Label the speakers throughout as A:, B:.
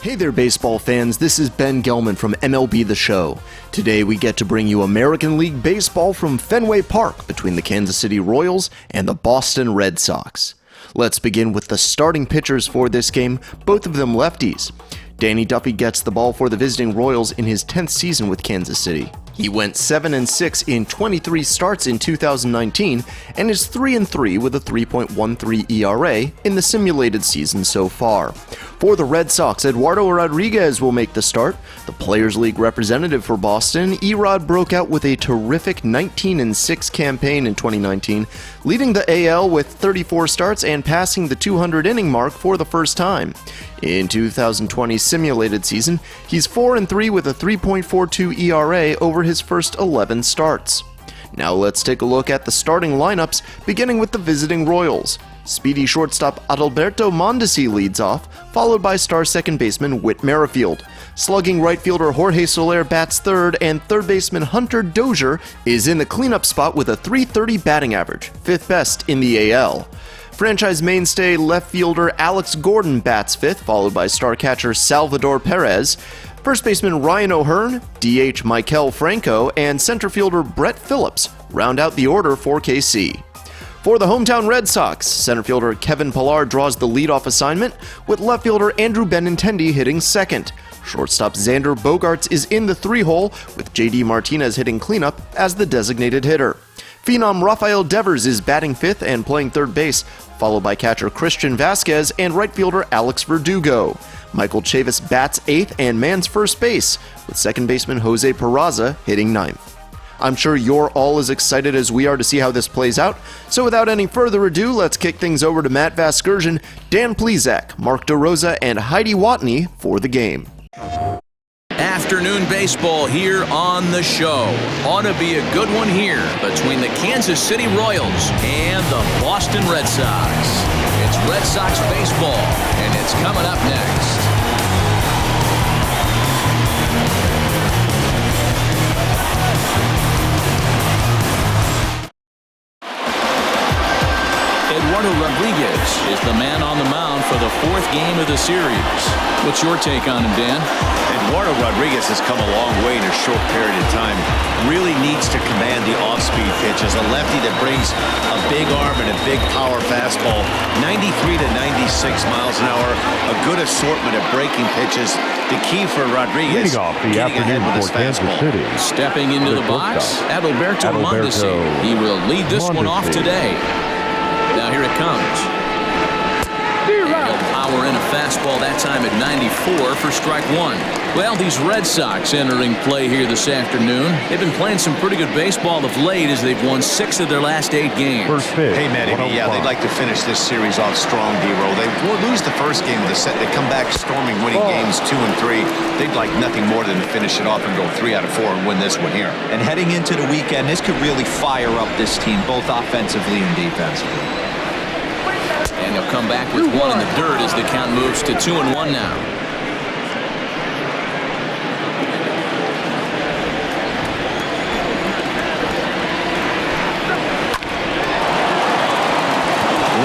A: Hey there, baseball fans. This is Ben Gelman from MLB The Show. Today we get to bring you American League Baseball from Fenway Park between the Kansas City Royals and the Boston Red Sox. Let's begin with the starting pitchers for this game, both of them lefties. Danny Duffy gets the ball for the visiting Royals in his 10th season with Kansas City. He went 7-6 in 23 starts in 2019 and is 3-3 with a 3.13 ERA in the simulated season so far. For the Red Sox, Eduardo Rodriguez will make the start. The Players League representative for Boston, Erod broke out with a terrific 19-6 campaign in 2019, leading the AL with 34 starts and passing the 200-inning mark for the first time. In 2020's simulated season, he's 4-3 with a 3.42 ERA over his first 11 starts. Now let's take a look at the starting lineups, beginning with the visiting Royals. Speedy shortstop Adalberto Mondesi leads off, followed by star second baseman Whit Merrifield. Slugging right fielder Jorge Soler bats third, and third baseman Hunter Dozier is in the cleanup spot with a .330 batting average, fifth best in the AL. Franchise mainstay left fielder Alex Gordon bats fifth, followed by star catcher Salvador Perez. First baseman Ryan O'Hearn, DH Maikel Franco, and center fielder Brett Phillips round out the order for KC. For the hometown Red Sox, center fielder Kevin Pillar draws the leadoff assignment, with left fielder Andrew Benintendi hitting second. Shortstop Xander Bogaerts is in the three-hole, with JD Martinez hitting cleanup as the designated hitter. Phenom Rafael Devers is batting fifth and playing third base, followed by catcher Christian Vasquez and right fielder Alex Verdugo. Michael Chavis bats eighth and mans first base, with second baseman Jose Peraza hitting ninth. I'm sure you're all as excited as we are to see how this plays out, so without any further ado, let's kick things over to Matt Vasgersian, Dan Plezak, Mark DeRosa, and Heidi Watney for the game.
B: Afternoon baseball here on the show. Ought to be a good one here between the Kansas City Royals and the Boston Red Sox. It's Red Sox baseball, and it's coming up next. Eduardo Rodriguez is the man on the mound for the fourth game of the series. What's your take on him, Dan?
C: Eduardo Rodriguez has come a long way in a short period of time. Really needs to command the off-speed pitch as a lefty that brings a big arm and a big power fastball. 93 to 96 miles an hour. A good assortment of breaking pitches. The key for Rodriguez,
D: leading off the afternoon for Kansas City.
B: Stepping into the box, Adalberto Mondesi. He will lead this one off today. Now here it comes. He'll power in a fastball that time at 94 for strike one. Well, these Red Sox entering play here this afternoon. They've been playing some pretty good baseball of late as they've won 6 of their last 8 games.
D: First pitch,
C: hey, Matty, yeah, they'd like to finish this series off strong, D-Roll. They lose the first game of the set. They come back storming, winning games 2 and 3. They'd like nothing more than to finish it off and go 3 out of 4 and win this one here.
E: And heading into the weekend, this could really fire up this team, both offensively and defensively.
B: And he'll come back with one in the dirt as the count moves to 2-1 now.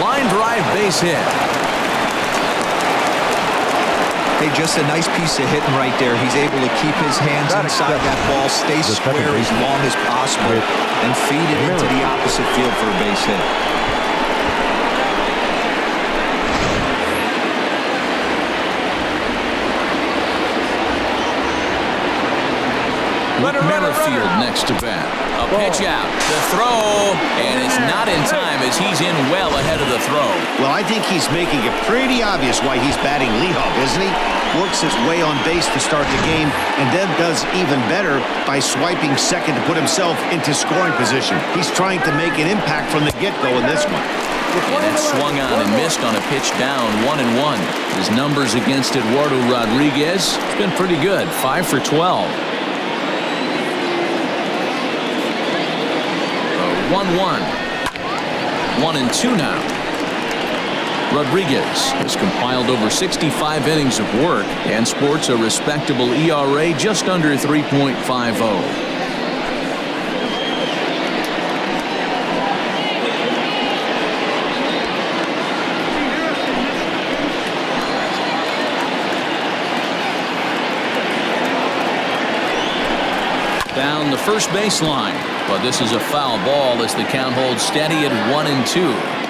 B: Line drive base hit.
E: Hey, just a nice piece of hitting right there. He's able to keep his hands inside that ball, stay square as long as possible, and feed it into the opposite field for a base hit.
B: Merrifield next to bat. A pitch out. The throw. And it's not in time as he's in well ahead of the throw.
C: Well, I think he's making it pretty obvious why he's batting leadoff, isn't he? Works his way on base to start the game and then does even better by swiping second to put himself into scoring position. He's trying to make an impact from the get-go in this one.
B: And it swung on and missed on a pitch down, 1-1. His numbers against Eduardo Rodriguez, it's been pretty good, 5 for 12. 1-1. 1-2 now. Rodriguez has compiled over 65 innings of work and sports a respectable ERA just under 3.50. first baseline. But this is a foul ball as the count holds steady at 1-2.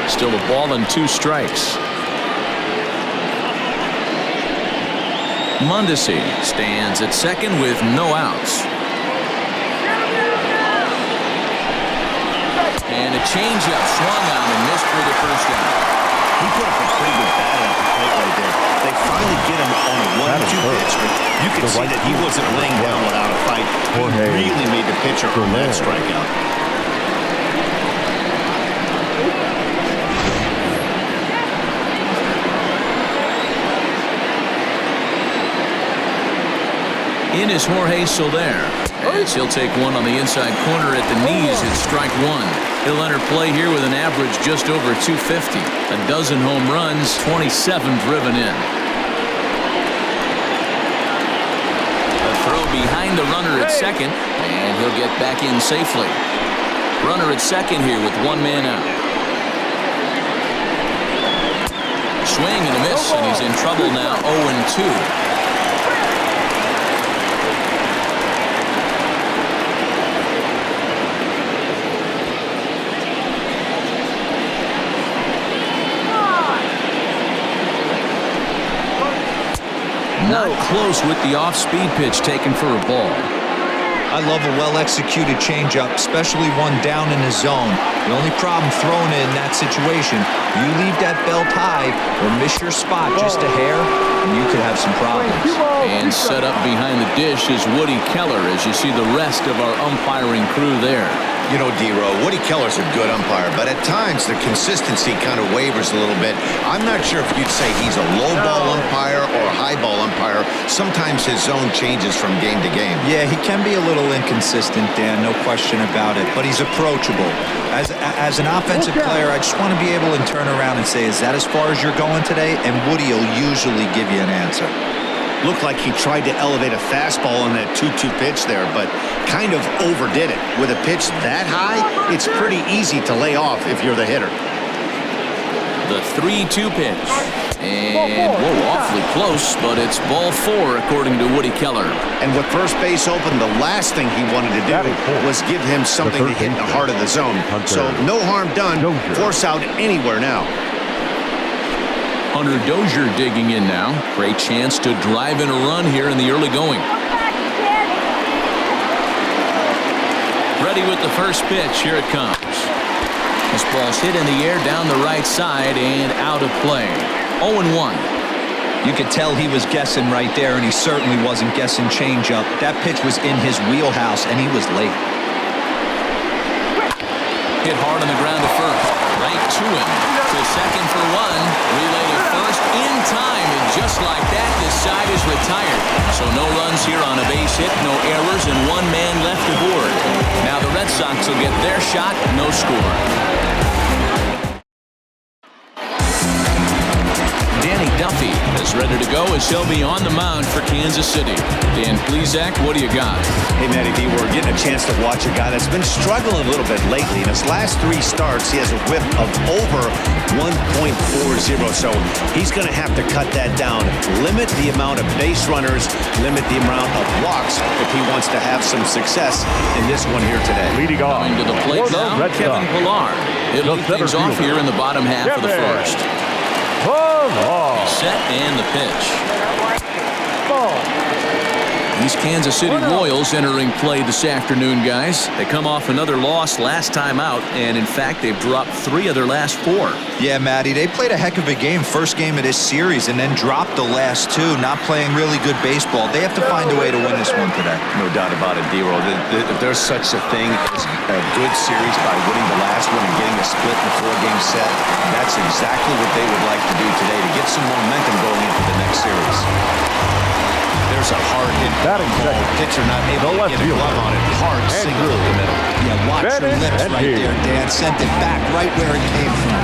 B: Still a ball and 2 strikes. Mondesi stands at second with no outs. And a changeup swung on and missed for the first out.
C: He put up a pretty good battle at the plate right there. They finally get him on a 1-2 pitch, but you could see that he wasn't laying down without a fight. He really made the pitcher earn that strikeout.
B: In is Jorge Soler, as he'll take one on the inside corner at the knees at strike 1. He'll enter play here with an average just over 250. A dozen home runs, 27 driven in. A throw behind the runner at second, and he'll get back in safely. Runner at second here with 1 man out. Swing and a miss, and he's in trouble now, 0-2. Not close with the off-speed pitch taken for a ball.
E: I love a well-executed changeup, especially one down in the zone. The only problem throwing it in that situation, you leave that belt high or miss your spot just a hair, and you could have some problems.
B: And set up behind the dish is Woody Keller as you see the rest of our umpiring crew there.
C: You know, D-Row, Woody Keller's a good umpire, but at times the consistency kind of wavers a little bit. I'm not sure if you'd say he's a low ball umpire or a high ball umpire. Sometimes his zone changes from game to game.
E: Yeah, he can be a little inconsistent, Dan, no question about it, but he's approachable. As an offensive player, I just want to be able to turn around and say, is that as far as you're going today? And Woody will usually give you an answer.
C: Looked like he tried to elevate a fastball on that 2-2 pitch there, but kind of overdid it. With a pitch that high, it's pretty easy to lay off if you're the hitter.
B: The 3-2 pitch. And, whoa, awfully close, but it's ball 4 according to Woody Keller.
C: And with first base open, the last thing he wanted to do was give him something to hit in the heart of the zone. So no harm done. Force out anywhere now.
B: Hunter Dozier digging in now. Great chance to drive in a run here in the early going. Ready with the first pitch. Here it comes. This ball's hit in the air down the right side and out of play. 0-1.
E: You could tell he was guessing right there, and he certainly wasn't guessing changeup. That pitch was in his wheelhouse, and he was late.
B: Hit hard on the ground to first. Right to him. To second for 1. Relay to first in time. And just like that, this side is retired. So no runs here on a base hit, no errors, and 1 man left aboard. Now the Red Sox will get their shot, no score. Danny Duffy is ready to go as he'll be on the mound for Kansas City. Dan Plesac, what do you got?
C: Hey, Matty B, we're getting a chance to watch a guy that's been struggling a little bit lately. In his last 3 starts, he has a whip of over 1.40, so he's going to have to cut that down. Limit the amount of base runners, limit the amount of walks if he wants to have some success in this one here today.
D: Leading off.
B: Coming to the plate now, Kevin Pillar. He'll lead things off here in the bottom half of the first. Set and the pitch. These Kansas City Royals entering play this afternoon, guys. They come off another loss last time out, and in fact, they've dropped 3 of their last 4.
E: Yeah, Matty, they played a heck of a game, first game of this series, and then dropped the last 2, not playing really good baseball. They have to find a way to win this one today.
C: No doubt about it, D-Roll. If there's such a thing as a good series by winning the last one and getting a split in the 4-game set, that's exactly what they would like to do today to get some momentum going into the next series. There's a hard hit ball. Pitcher not able to get a glove on it. Hard single in the middle.
E: Yeah, watch your lips right there, Dan. Sent it back right where it came from.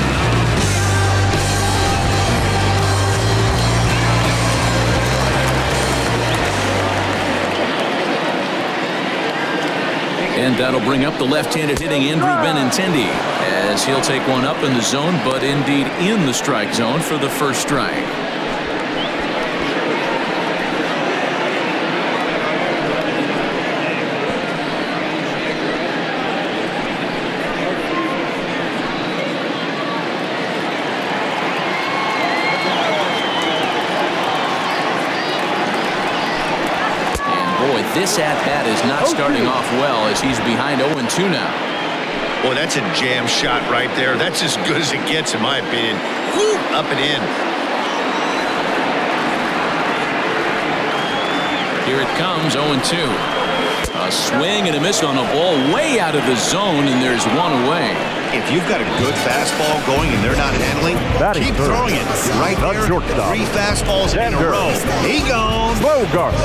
B: And that'll bring up the left-handed hitting Andrew Benintendi as he'll take one up in the zone, but indeed in the strike zone for the first strike. This at-bat is not starting off well as he's behind 0-2 now.
C: Well, that's a jam shot right there. That's as good as it gets, in my opinion. Woo, up and in.
B: Here it comes, 0-2. A swing and a miss on a ball way out of the zone, and there's one away.
C: If you've got a good fastball going and they're not handling, keep throwing it. Right there, 3 fastballs in a row. He gone.
D: Bogart.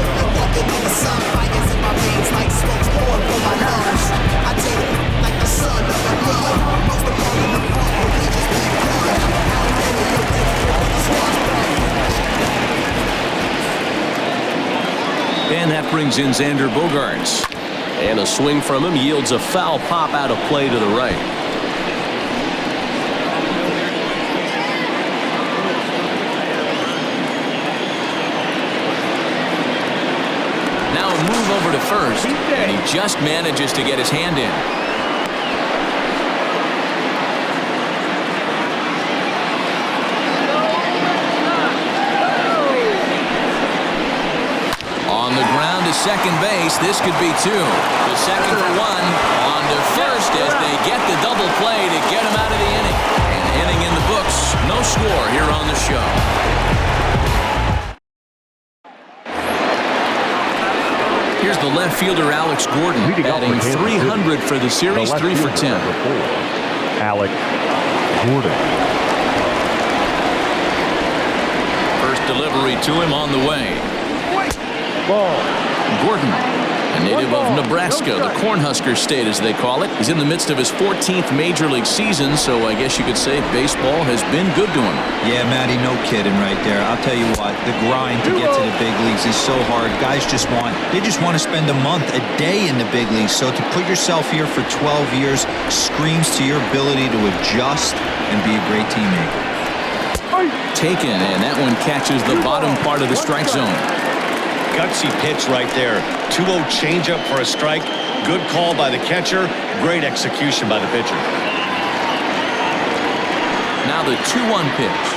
B: And that brings in Xander Bogaerts.
F: And a swing from him yields a foul pop out of play to the right.
B: Now a move over to first, and he just manages to get his hand in. On the ground to second base, this could be 2. The second for 1, on to first as they get the double play to get him out of the inning. And inning in the books, no score here on the show. Here's the left fielder, Alex Gordon, batting 300 for the series, 3 for 10.
D: Alex Gordon.
B: First delivery to him on the way.
D: Ball.
B: Gordon, a native of Nebraska, the Cornhusker State as they call it. He's in the midst of his 14th Major League season, so I guess you could say baseball has been good to him.
E: Yeah, Matty, no kidding right there. I'll tell you what, the grind to get to the big leagues is so hard. Guys just want to spend a month, a day in the big leagues. So to put yourself here for 12 years screams to your ability to adjust and be a great teammate.
B: Taken, and that one catches the bottom part of the strike zone.
C: Gutsy pitch right there. 2-0 changeup for a strike. Good call by the catcher. Great execution by the pitcher.
B: Now the 2-1 pitch.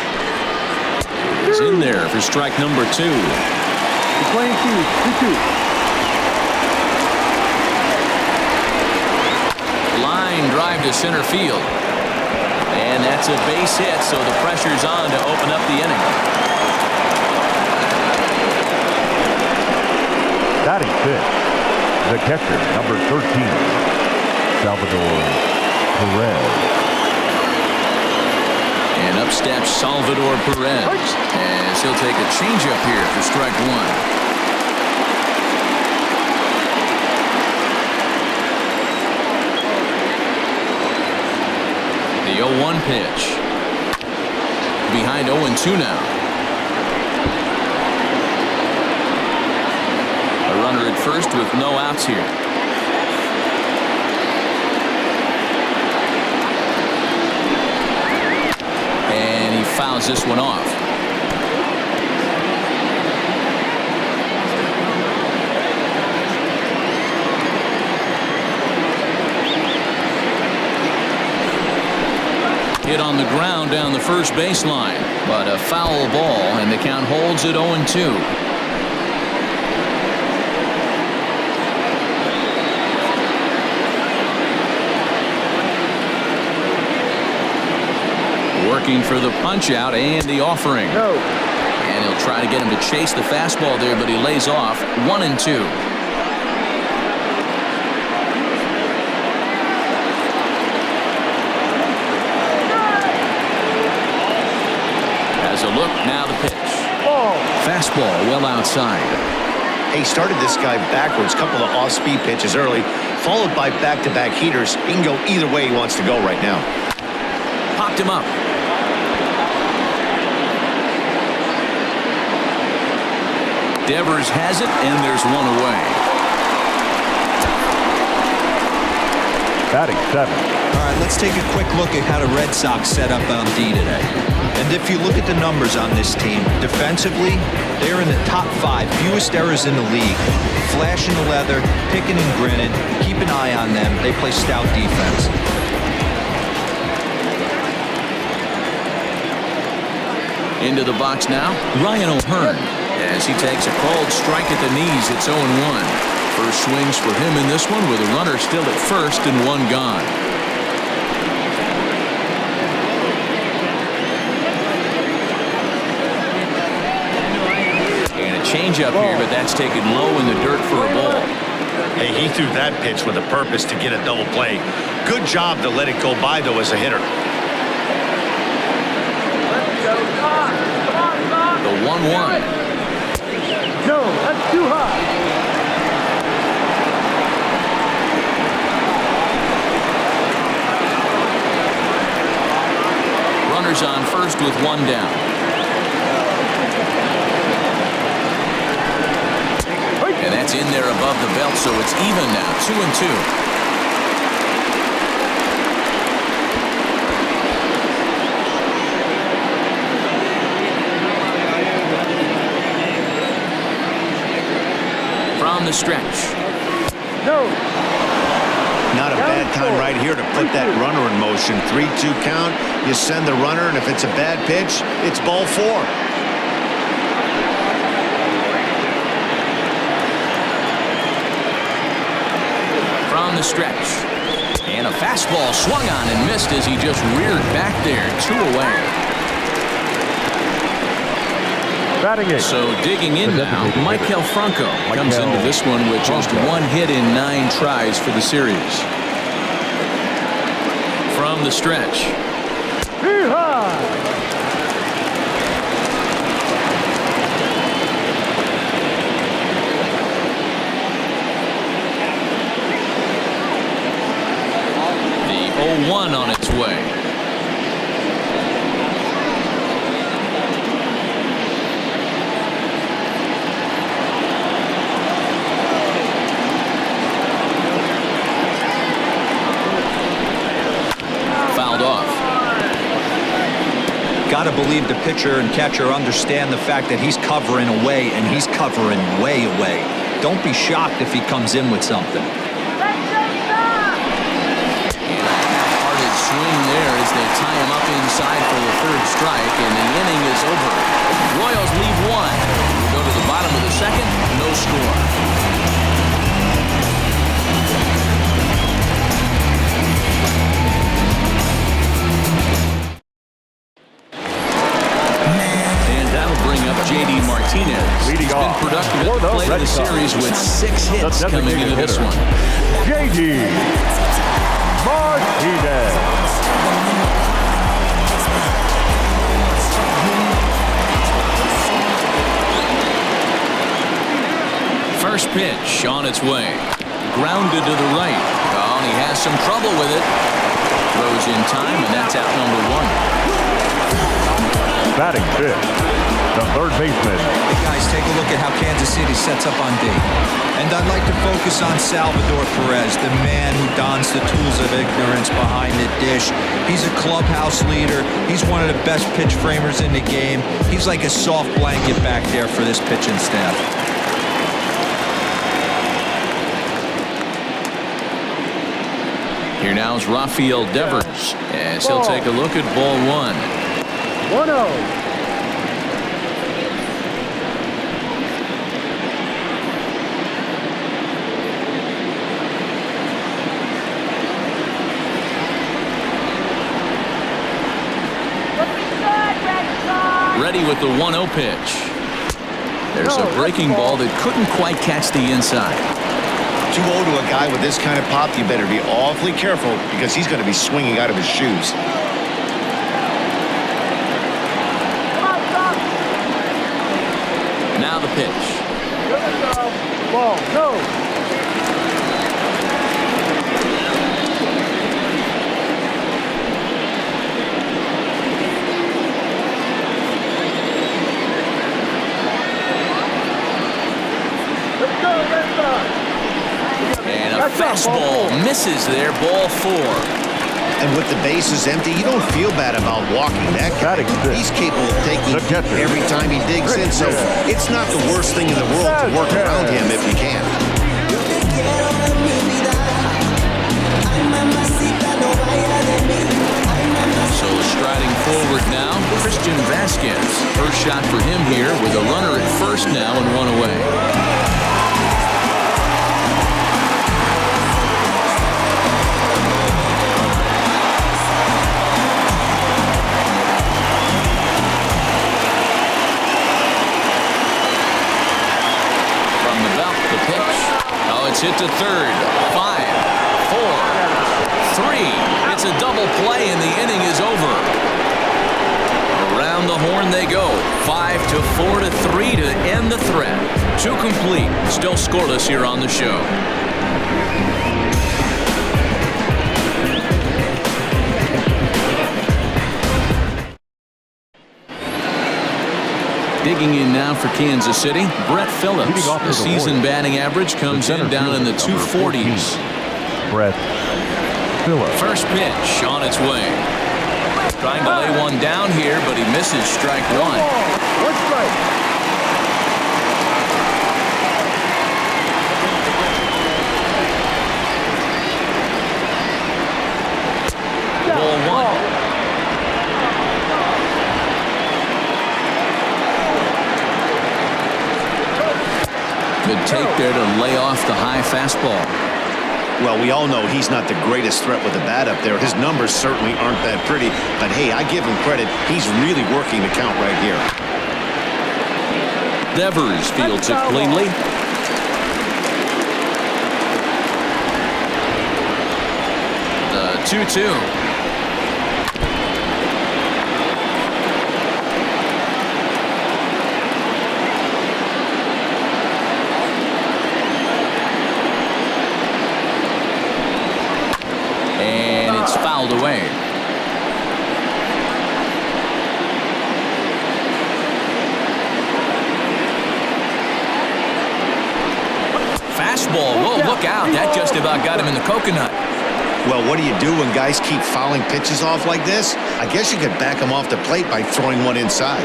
B: It's in there for strike number 2.
D: Playing 2-2.
B: Line drive to center field. And that's a base hit, so the pressure's on to open up the inning.
D: Batting 5th, the catcher, number 13, Salvador Perez.
B: And up steps Salvador Perez as he'll take a changeup here for strike 1. The 0-1 pitch. Behind 0-2 now. Runner at first with no outs here. And he fouls this one off. Hit on the ground down the first baseline, but a foul ball, and the count holds at 0-2. Working for the punch out and the offering.
D: No.
B: And he'll try to get him to chase the fastball there, but he lays off. 1-2. As a look, now the pitch. Fastball well outside.
C: He started this guy backwards, couple of off-speed pitches early, followed by back-to-back heaters. He can go either way he wants to go right now.
B: Popped him up. Devers has it, and there's one away.
D: Batting 7.
E: All right, let's take a quick look at how the Red Sox set up on D today. And if you look at the numbers on this team, defensively, they're in the top 5, fewest errors in the league. Flashing the leather, picking and grinning, keep an eye on them. They play stout defense.
B: Into the box now, Ryan O'Hearn. As he takes a cold strike at the knees, it's 0-1. First swings for him in this one with a runner still at first and one gone. And a changeup here, but that's taken low in the dirt for a ball.
C: Hey, he threw that pitch with a purpose to get a double play. Good job to let it go by, though, as a hitter.
B: The 1-1.
D: No, that's too high.
B: Runners on first with one down. And that's in there above the belt, so it's even now, 2-2. From the stretch.
D: No.
C: Not a bad time right here to put that runner in motion. 3-2 count. You send the runner, and if it's a bad pitch, it's ball 4.
B: From the stretch. And a fastball swung on and missed as he just reared back there. 2 away.
D: Batting 8.
B: So digging in now, Michael Franco comes into this one with just 1 hit in 9 tries for the series. From the stretch. The 0-1 on its way.
E: Got to believe the pitcher and catcher understand the fact that he's covering away, and he's covering way away. Don't be shocked if he comes in with something.
B: Hearted swing there as they tie him up inside for the 3rd strike, and the inning is over. Royals leave 1. We go to the bottom of the 2nd, no score. J.D. Martinez.
D: Leading off.
B: Been productive at the plate of the series with 6 hits coming into this one.
D: J.D. Martinez.
B: First pitch on its way. Grounded to the right. Oh, he has some trouble with it. Throws in time, and that's out number 1.
D: Batting 5th. The 3rd baseman.
E: Hey guys, take a look at how Kansas City sets up on D. And I'd like to focus on Salvador Perez, the man who dons the tools of ignorance behind the dish. He's a clubhouse leader. He's one of the best pitch framers in the game. He's like a soft blanket back there for this pitching staff.
B: Here now is Rafael Devers as he'll take a look at ball 1.
D: 1-0.
B: Ready with the 1-0 pitch. There's a breaking ball that couldn't quite catch the inside.
C: 2-0 to a guy with this kind of pop, you better be awfully careful because he's going to be swinging out of his shoes.
B: Now the pitch.
D: Ball, go.
B: Fastball misses there, ball 4.
C: And with the bases empty, you don't feel bad about walking that guy. He's capable of taking it every time he digs in, so it's not the worst thing in the world to work around him if you can.
B: So striding forward now, Christian Vasquez. First shot for him here with a runner at first now and 1 away. It's hit to third. 5, 4, 3. It's a double play and the inning is over. Around the horn they go. 5 to 4 to 3 to end the threat. 2 complete. Still scoreless here on the show. Digging in now for Kansas City, Brett Phillips. The season batting average comes in down in the 240s.
D: Brett Phillips.
B: First pitch on its way. Trying to lay one down here, but he misses strike 1.
D: One strike.
B: Ball 1. Good take there to lay off the high fastball.
C: Well, we all know he's not the greatest threat with the bat up there. His numbers certainly aren't that pretty. But, hey, I give him credit. He's really working the count right here.
B: Devers fields it cleanly. The 2-2. Fouled away. Fastball. Whoa, look out. That just about got him in the coconut.
C: Well, what do you do when guys keep fouling pitches off like this? I guess you could back them off the plate by throwing one inside.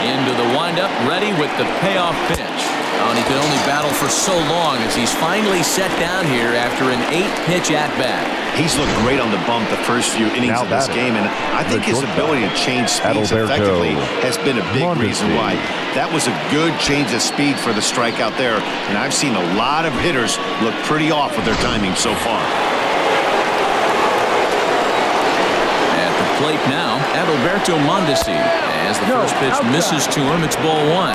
B: Into the windup, ready with the payoff pitch. Oh, and he could only battle for so long as he's finally set down here after an 8-pitch at-bat.
C: He's looked great on the bump the first few innings of this game, and I think his ability to change speeds effectively has been a big reason why. That was a good change of speed for the strikeout there, and I've seen a lot of hitters look pretty off with their timing so far.
B: At the plate now, Adalberto Mondesi. As the first pitch misses to him, it's ball 1.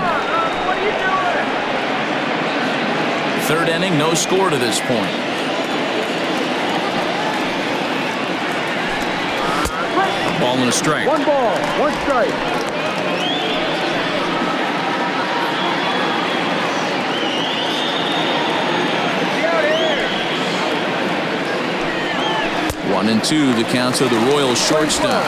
B: Third inning, no score to this point. Ball and a strike.
D: 1 ball, 1 strike.
B: One and two, the count to the Royals shortstop.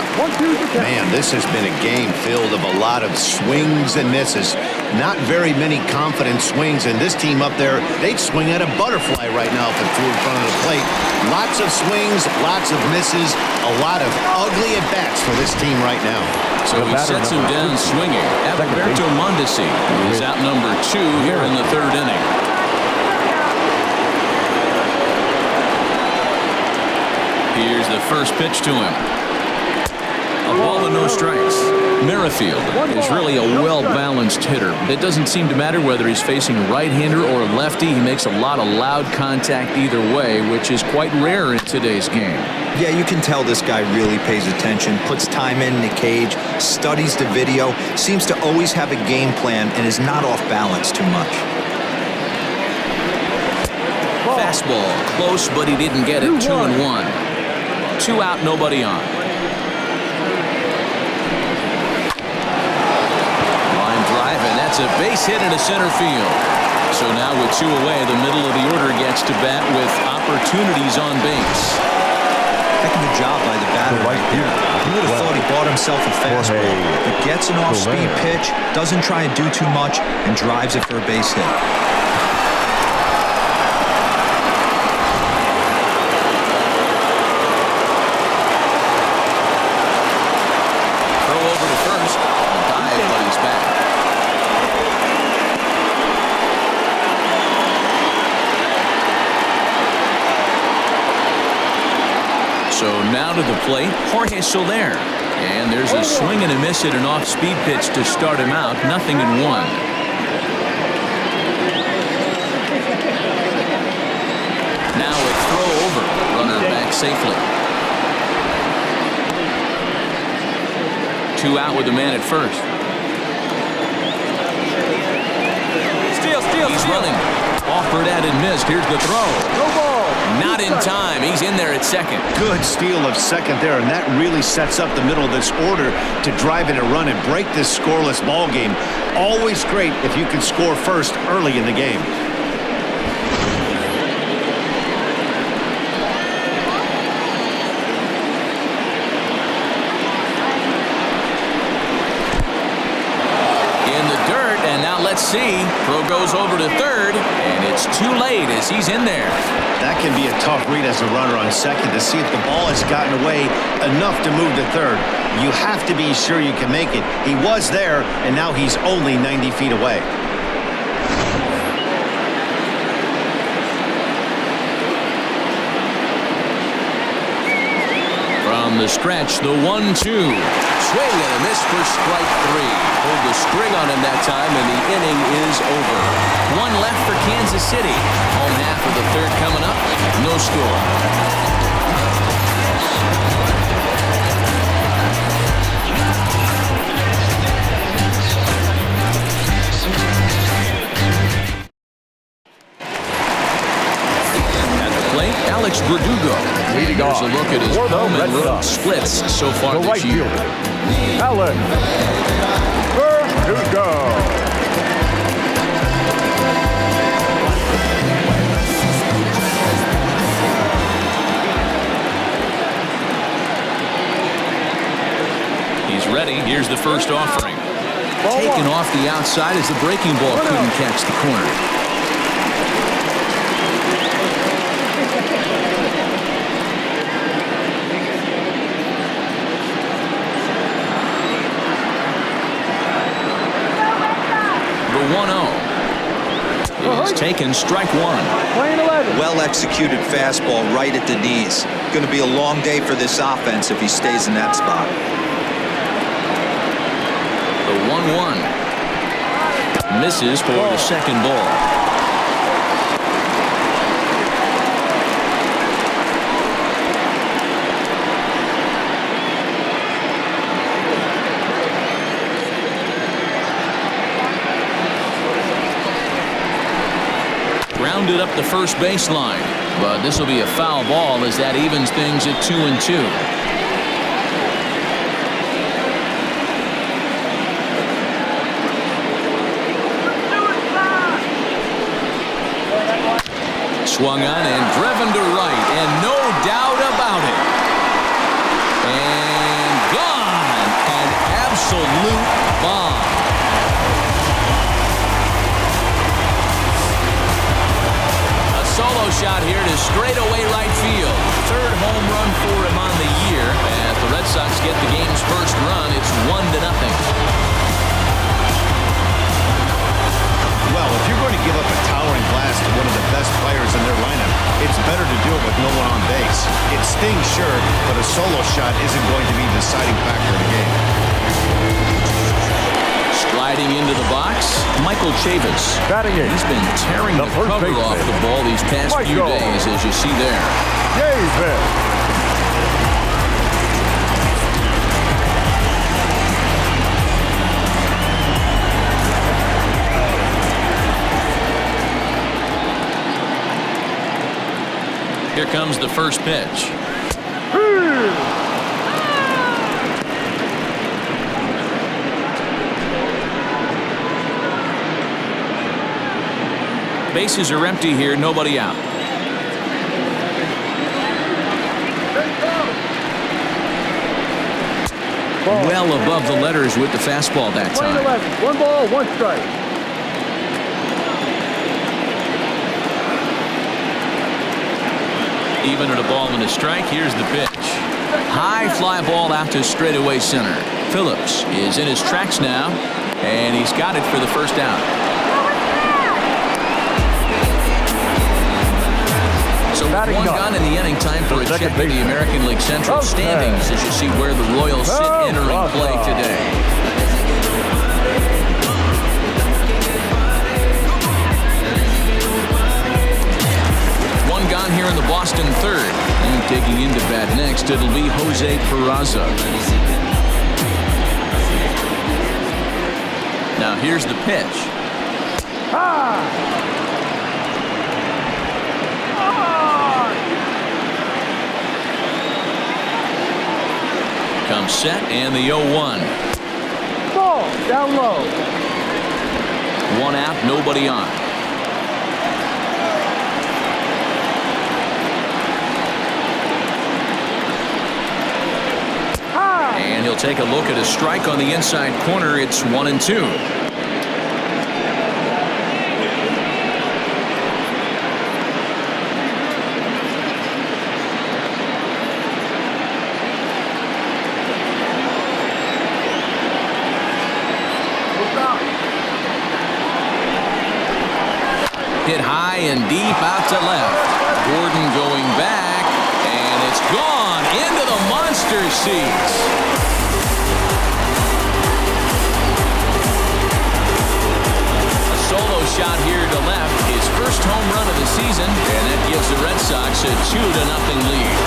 C: Man, this has been a game filled of a lot of swings and misses. Not very many confident swings, and this team up there, they'd swing at a butterfly right now if it flew in front of the plate. Lots of swings, lots of misses, a lot of ugly at-bats for this team right now.
B: So he sets him down swinging. Adalberto Mondesi is out number 2 here in the third inning. Here's the first pitch to him. A ball and no strikes. Merrifield is really a well-balanced hitter. It doesn't seem to matter whether he's facing a right-hander or a lefty. He makes a lot of loud contact either way, which is quite rare in today's game.
E: Yeah, you can tell this guy really pays attention, puts time in the cage, studies the video, seems to always have a game plan, and is not off balance too much.
B: Fastball, close, but he didn't get it. 2-1. 2 out, nobody on. Line drive, and that's a base hit into center field. So now with 2 away, the middle of the order gets to bat with opportunities on base.
E: Heck of a job by the batter right there. You would have thought he bought himself a fastball. He gets an off-speed pitch, doesn't try and do too much, and drives it for a base hit.
B: Throw over to first. Dive, but he's back. So now to the plate, Jorge Soler. And there's a swing and a miss at an off-speed pitch to start him out. 0-1. Now a throw over. Runner back safely. 2 out with a man at first. He's running. Offered at and missed. Here's the throw.
D: No ball.
B: Not in time. He's in there at second.
C: Good steal of second there, and that really sets up the middle of this order to drive in a run and break this scoreless ball game. Always great if you can score first early in the game.
B: Let's see. Throw goes over to third, and it's too late as he's in there.
C: That can be a tough read as a runner on second to see if the ball has gotten away enough to move to third. You have to be sure you can make it. He was there, and now he's only 90 feet away.
B: From the stretch, the 1-2. Swing and a miss for strike 3. Pulled the string on him that time, and the inning is over. 1 left for Kansas City. Home half of the third coming up. No score. Alex Verdugo.
D: Leading
B: Here's
D: off
B: a look at his
D: for the
B: home and
D: Red
B: road
D: Sox.
B: splits so far
D: The
B: this
D: right
B: year.
D: fielder, Alex Verdugo.
B: He's ready. Here's the first offering.
D: Ball
B: Taken
D: one.
B: off the outside as the breaking ball couldn't catch the corner. The 1-0 is taken, strike 1.
D: Playing 11.
E: Well-executed fastball right at the knees. Going to be a long day for this offense if he stays in that spot.
B: The 1-1 misses for the second ball. Rounded up the first baseline, but this will be a foul ball as that evens things at 2-2. Swung on and driven to right, and no doubt about it. And gone. An absolute bomb. Solo shot here to straightaway right field. Third home run for him on the year. As the Red Sox get the game's first run, it's 1-0.
C: Well, if you're going to give up a towering blast to one of the best players in their lineup, it's better to do it with no one on base. It stings, sure, but a solo shot isn't going to be the deciding factor of the game.
B: Sliding into the box, Michael Chavis.
D: Batting eighth.
B: He's been tearing the
D: first
B: cover off
D: baseman,
B: the ball these past few
D: Michael
B: days, as you see there.
D: Chavis.
B: Here comes the first pitch. Bases are empty here, nobody out. well above the letters with the fastball that time.
D: 11. 1 ball, 1 strike.
B: Even at a ball and a strike, here's the pitch. High fly ball out to straightaway center. Phillips is in his tracks now, and he's got it for the first out. So with one gun in the inning, time for a check of the American League Central standings as you see where the Royals sit entering play today. One gone here in the Boston third. And taking into bat next, it'll be Jose Peraza. Now here's the pitch. Comes set and the 0-1.
D: Ball down low.
B: 1 out, nobody on. And he'll take a look at a strike on the inside corner. It's 1-2. Hit high and deep out to left. Gordon going back, and it's gone into the monster seats. A solo shot here to left, his first home run of the season, and that gives the Red Sox a 2-0 lead.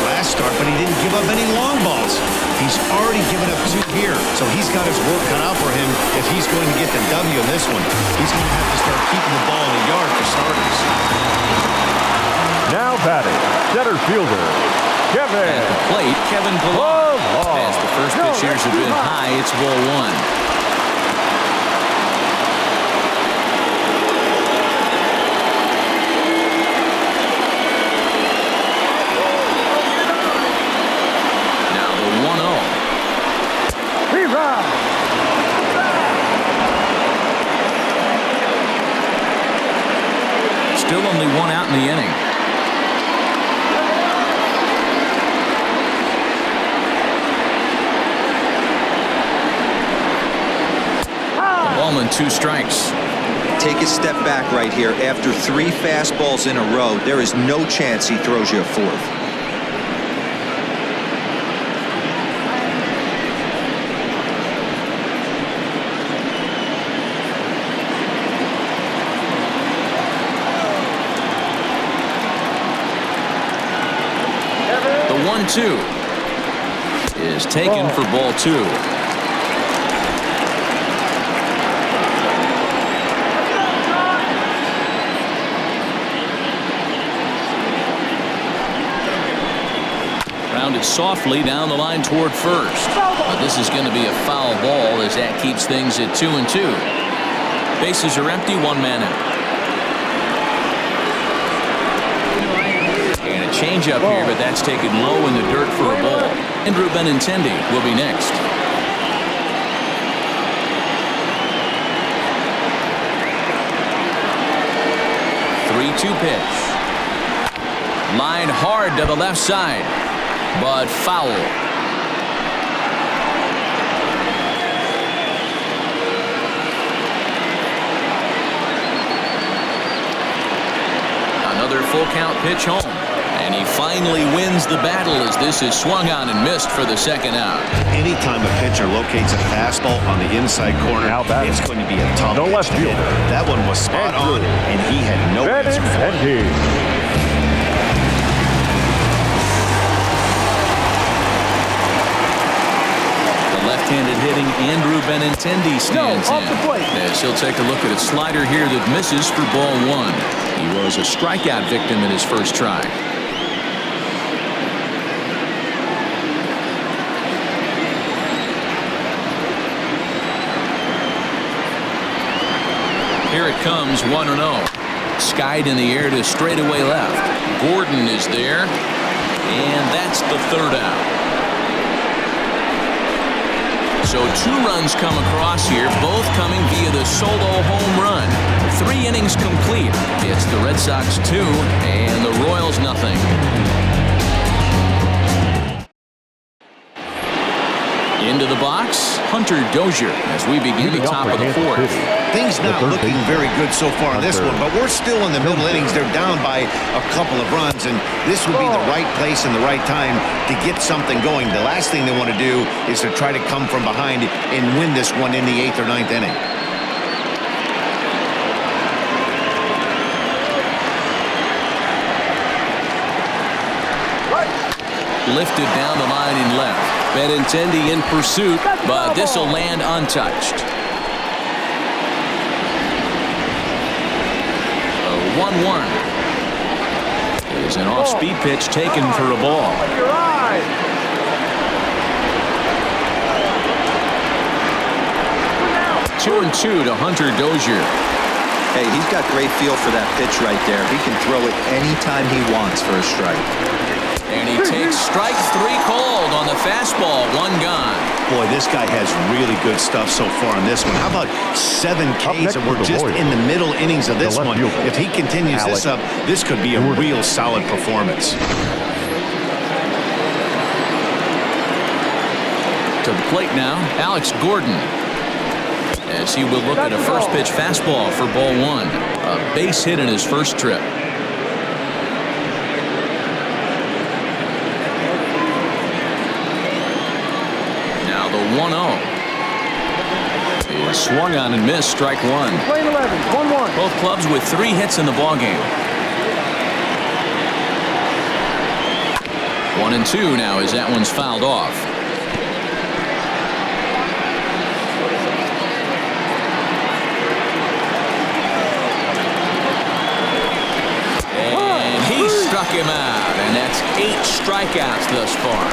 C: Last start, but he didn't give up any long balls. He's already given up 2 here, so he's got his work cut out for him if he's going to get the W in this one. He's going to have to start keeping the ball in the yard for starters.
D: Now batting, center fielder, Kevin.
B: At the plate, Kevin Pillar. As the first pitch here's a bit high, it's ball 1. Still only 1 out in the inning. A ball and 2 strikes.
E: Take a step back right here. After 3 fastballs in a row, there is no chance he throws you a 4th.
B: The 1-2 is taken for ball 2. Rounded softly down the line toward first. But this is going to be a foul ball as that keeps things at 2-2. Bases are empty, 1 man out. Change up here, but that's taken low in the dirt for a ball. Andrew Benintendi will be next. Three-two pitch. Line hard to the left side, but foul. Another full count pitch home. And he finally wins the battle as this is swung on and missed for the second out.
C: Anytime a pitcher locates a fastball on the inside corner, it's going to be a tough pitch to hit. That one was spot on, and he had no answer for it.
B: The left-handed hitting Andrew Benintendi stands in as he'll take a look at a slider here that misses for ball 1. He was a strikeout victim in his first try. Here it comes, 1-0. Skied in the air to straightaway left. Gordon is there, and that's the third out. So 2 runs come across here, both coming via the solo home run. 3 innings complete. It's the Red Sox 2 and the Royals nothing. Into the box, Hunter Dozier as we begin the top of the 4th.
C: Things not looking very good so far in this one, but we're still in the middle innings. They're down by a couple of runs, and this would be the right place and the right time to get something going. The last thing they want to do is to try to come from behind and win this one in the 8th or 9th inning.
B: Lifted down the line in left.
F: Benintendi in pursuit,
B: But this will land untouched. A 1-1. Is an off-speed pitch taken for a ball. 2-2 to Hunter Dozier.
E: Hey, he's got great feel for that pitch right there. He can throw it anytime he wants for a strike.
B: And he takes strike 3 called on the fastball. 1 gone.
C: Boy, this guy has really good stuff so far in this one. How about 7 Ks, and we're just in the middle innings of this one. If he continues this up, this could be a real solid performance.
B: To the plate now, Alex Gordon. As he will look at a first pitch fastball for ball 1. A base hit in his first trip. Now the 1-0. He swung on and missed, strike 1.
D: Plane 11, 1-1.
B: Both clubs with 3 hits in the ballgame. 1-2 now as that one's fouled off. Struck him out, and that's 8 strikeouts thus far.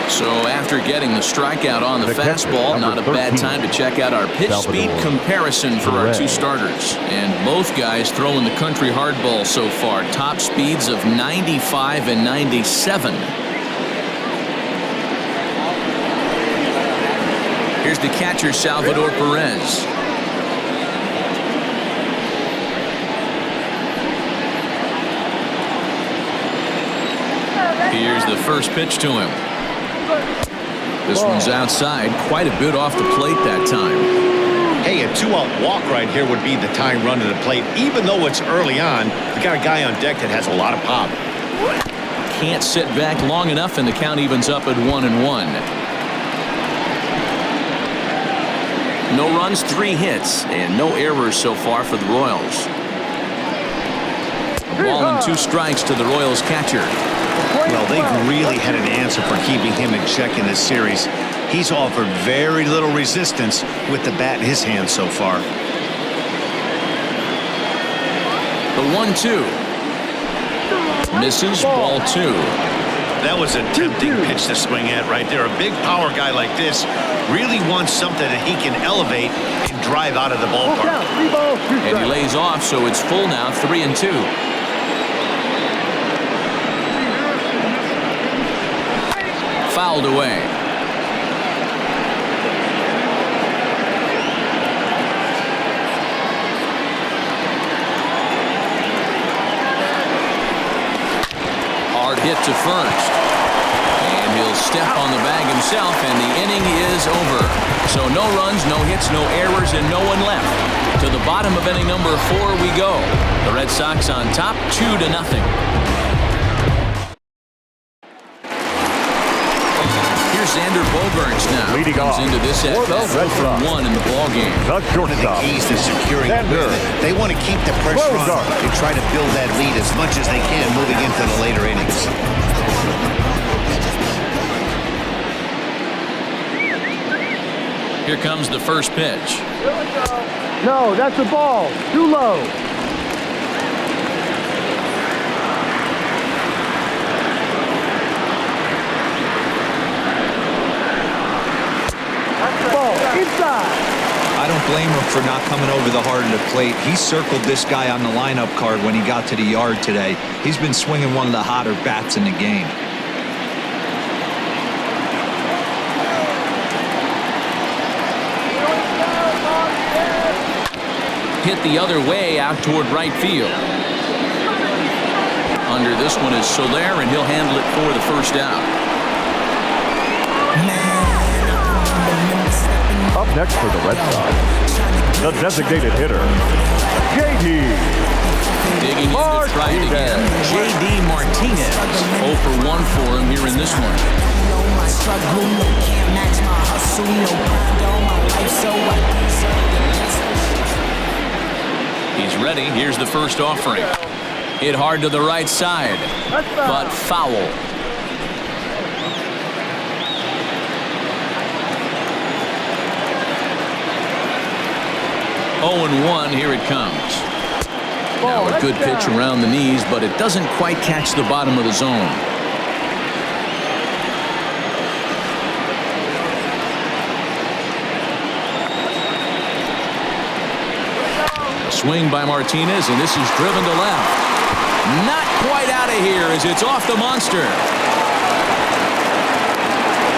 B: So after getting the strikeout on the fastball, not a bad time to check out our pitch speed comparison for our 2 starters. And both guys throwing the country hardball so far. Top speeds of 95 and 97. Here's the catcher, Salvador Perez. Here's the first pitch to him. This one's outside, quite a bit off the plate that time.
C: Hey, a 2-out walk right here would be the tying run to the plate. Even though it's early on, you got a guy on deck that has a lot of pop.
B: Can't sit back long enough, and the count evens up at 1-1. No runs, 3 hits, and no errors so far for the Royals. A ball and 2 strikes to the Royals catcher.
C: Well, they've really had an answer for keeping him in check in this series. He's offered very little resistance with the bat in his hand so far.
B: The 1-2. Misses, ball 2.
C: That was a tempting pitch to swing at right there. A big power guy like this really wants something that he can elevate and drive out of the ballpark.
B: And he lays off, so it's full now, 3-2. Fouled away. Hard hit to first. And he'll step on the bag himself, and the inning is over. So no runs, no hits, no errors, and no one left. To the bottom of inning number 4 we go. The Red Sox on top, 2-0. Xander Bogaerts now
D: leading
B: comes
D: off
B: into this at 4-1 in the ballgame.
C: One of the keys to securing a win, they want to keep the pressure on and try to build that lead as much as they can moving into the later innings.
B: Here comes the first pitch.
D: No, that's a ball. Too low. Ball inside.
E: I don't blame him for not coming over the heart of the plate. He circled this guy on the lineup card when he got to the yard today. He's been swinging one of the hotter bats in the game.
B: Hit the other way out toward right field. Under this one is Soler, and he'll handle it for the first out.
G: Up next for the Red Sox, the designated hitter, J.D.
B: Digging into stride again, J.D. Martinez. 0 for 1 for him here in this one. He's ready. Here's the first offering. Hit hard to the right side, but foul. 0-1, here it comes. Now a good pitch around the knees, but it doesn't quite catch the bottom of the zone. A swing by Martinez, and this is driven to left. Not quite out of here as it's off the monster.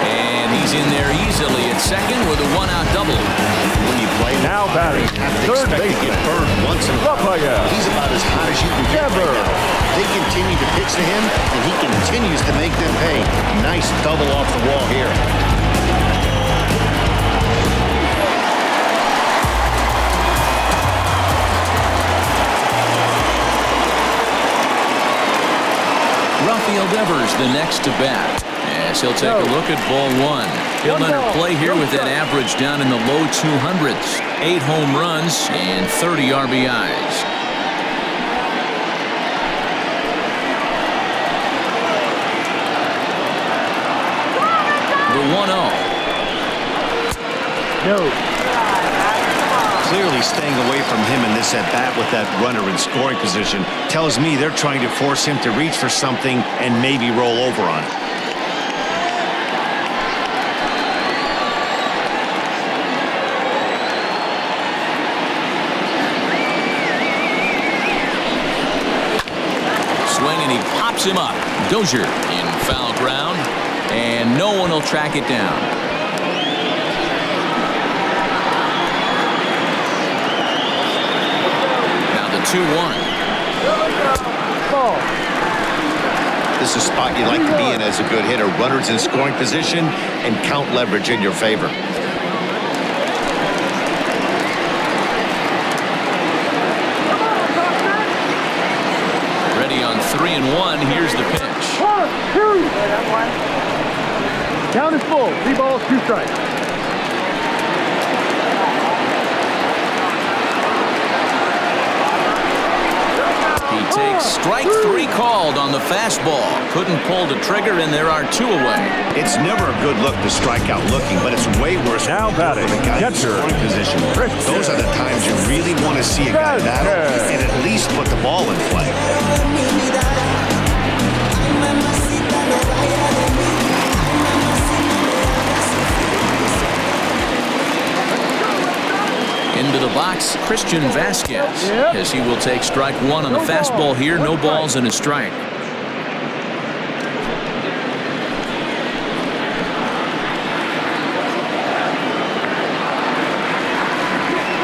B: And he's in there easily at second with a one-out double.
C: When you play
G: Now batting, third
C: base, get burned once in a while. He's about as hot as you can get right now. They continue to pitch to him, and he continues to make them pay. Nice double off the wall here.
B: Rafael Devers the next to bat. As he'll take a look at ball one. He'll enter play here with that average down in the low 200s. 8 home runs and 30 RBIs. The 1-0.
D: No.
C: Clearly staying away from him in this at-bat with that runner in scoring position tells me they're trying to force him to reach for something and maybe roll over on it.
B: Swing, and he pops him up. Dozier in foul ground, and no one will track it down. Now the 2-1.
C: This is a spot you'd like to be in as a good hitter. Runners in scoring position and count leverage in your favor.
B: Ready on 3-1. Here's the pitch.
D: Count is full. 3 balls, 2 strikes.
B: He takes strike 3 called on the fastball. Couldn't pull the trigger, and there are 2 away.
C: It's never a good look to strike out looking, but it's way worse
G: Now batting,
C: for the guy in scoring position. Those are the times you really want to see a guy battle and at least put the ball in play.
B: Into the box, Christian Vasquez, as he will take strike 1 on the fastball here. No balls and a strike.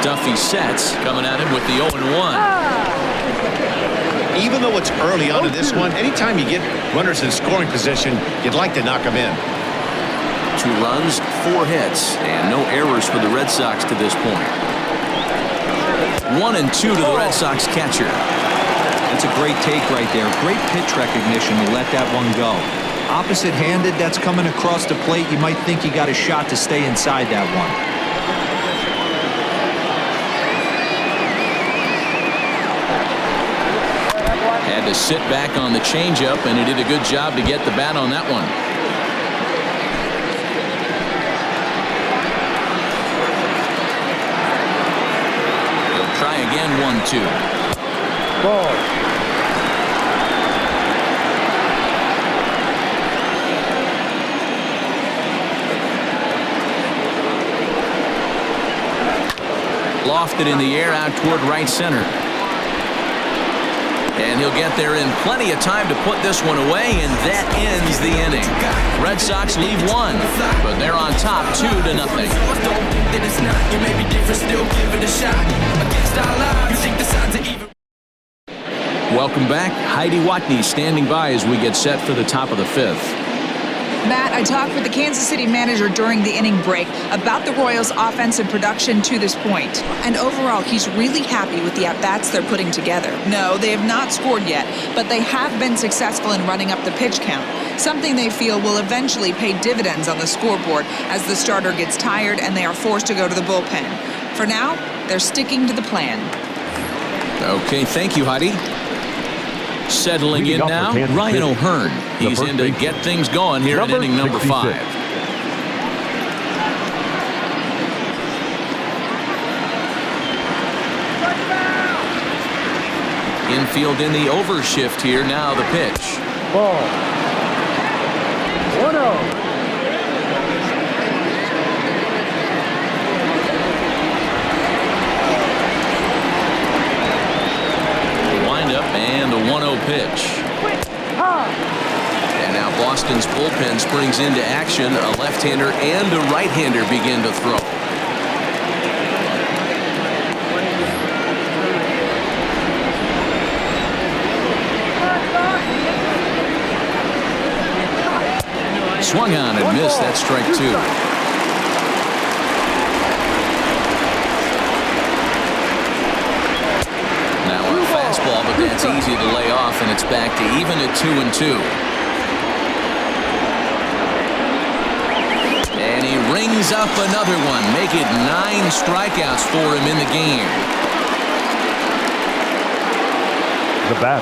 B: Duffy sets, coming at him with the 0-1.
C: Even though it's early on in this one, anytime you get runners in scoring position, you'd like to knock them in.
B: 2 runs, 4 hits, and no errors for the Red Sox to this point. 1-2 to the Red Sox catcher.
E: That's a great take right there. Great pitch recognition to let that one go. Opposite-handed, that's coming across the plate. You might think you got a shot to stay inside that one.
B: Had to sit back on the changeup, and he did a good job to get the bat on that one. Try again, 1-2.
D: Ball.
B: Lofted in the air out toward right center. And he'll get there in plenty of time to put this one away, and that ends the inning. Red Sox leave one, but they're on top 2-0. Welcome back. Heidi Watney standing by as we get set for the top of the 5th.
H: Matt, I talked with the Kansas City manager during the inning break about the Royals' offensive production to this point. And overall, he's really happy with the at-bats they're putting together. No, they have not scored yet, but they have been successful in running up the pitch count, something they feel will eventually pay dividends on the scoreboard as the starter gets tired and they are forced to go to the bullpen. For now, they're sticking to the plan.
B: Okay, thank you, Heidi. Settling in now, Ryan O'Hearn. He's in to get things going here in inning number 5. Infield in the overshift here. Now the pitch.
D: Ball. 1-0.
B: And the 1-0 pitch. And now Boston's bullpen springs into action. A left-hander and a right-hander begin to throw. Swung on and missed. That's strike 2. Fastball, but that's easy to lay off, and it's back to even at 2-2. And he rings up another one, make it 9 strikeouts for him in the game.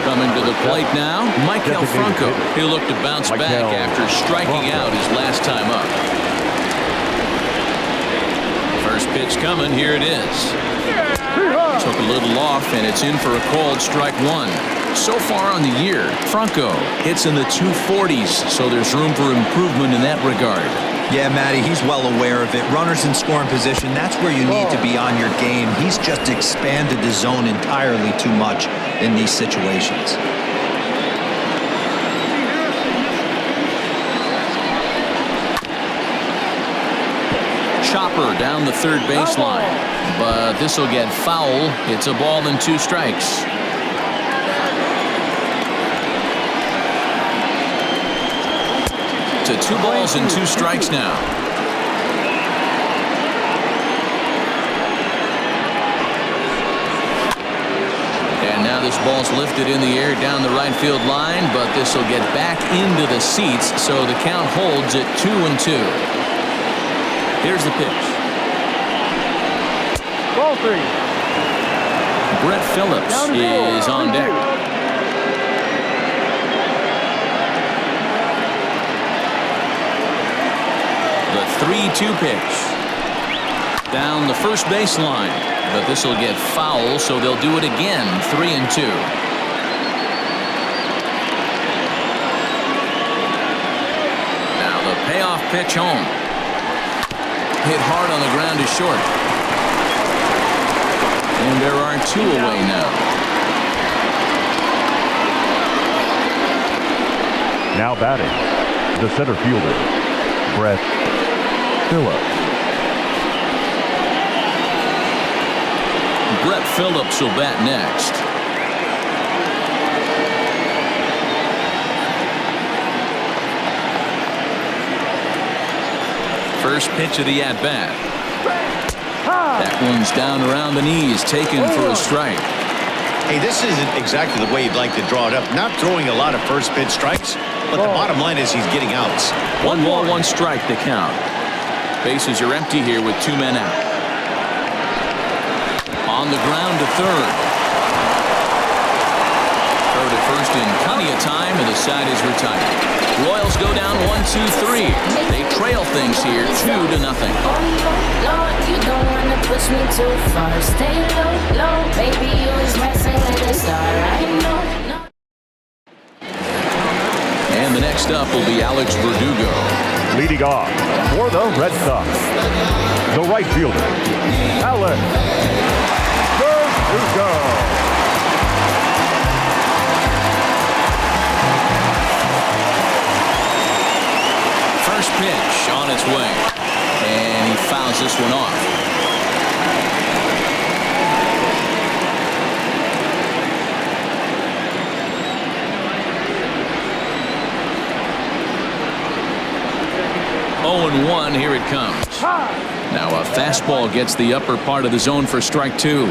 B: Coming to the plate now, Michael Franco. He'll look to bounce back after striking out his last time up. First pitch coming, here it is. Took a little off, and it's in for a called strike 1. So far on the year, Franco hits in the 240s, so there's room for improvement in that regard.
E: Yeah, Matty, he's well aware of it. Runners in scoring position, that's where you need to be on your game. He's just expanded the zone entirely too much in these situations.
B: Chopper down the third baseline, but this will get foul. It's a ball and 2 strikes. To 2 balls and 2 strikes now. And now this ball's lifted in the air down the right field line, but this will get back into the seats, so the count holds at 2-2. Here's the pitch.
D: Ball 3.
B: Brett Phillips is on deck. The 3-2 pitch. Down the first baseline, but this will get foul, so they'll do it again. 3-2. Now the payoff pitch home. Hit hard on the ground is short. And there are 2 away now.
G: Now batting, the center fielder, Brett Phillips.
B: Brett Phillips will bat next. First pitch of the at-bat. That one's down around the knees, taken for a strike.
C: Hey, this isn't exactly the way you'd like to draw it up. Not throwing a lot of first pitch strikes, but the bottom line is he's getting outs.
B: 1 ball, 1 strike to count. Bases are empty here with 2 men out. On the ground to third. Throw to first in plenty of time, and the side is retired. Royals go down 1-2-3. They trail things here 2-0.
I: You don't wanna push me too far. Stay low, low, baby. You was messing with the star. I know.
B: And the next up will be Alex Verdugo.
G: Leading off for the Red Sox, the right fielder, Alex
B: this one off. Oh, and 1, here it comes. Now a fastball gets the upper part of the zone for strike 2.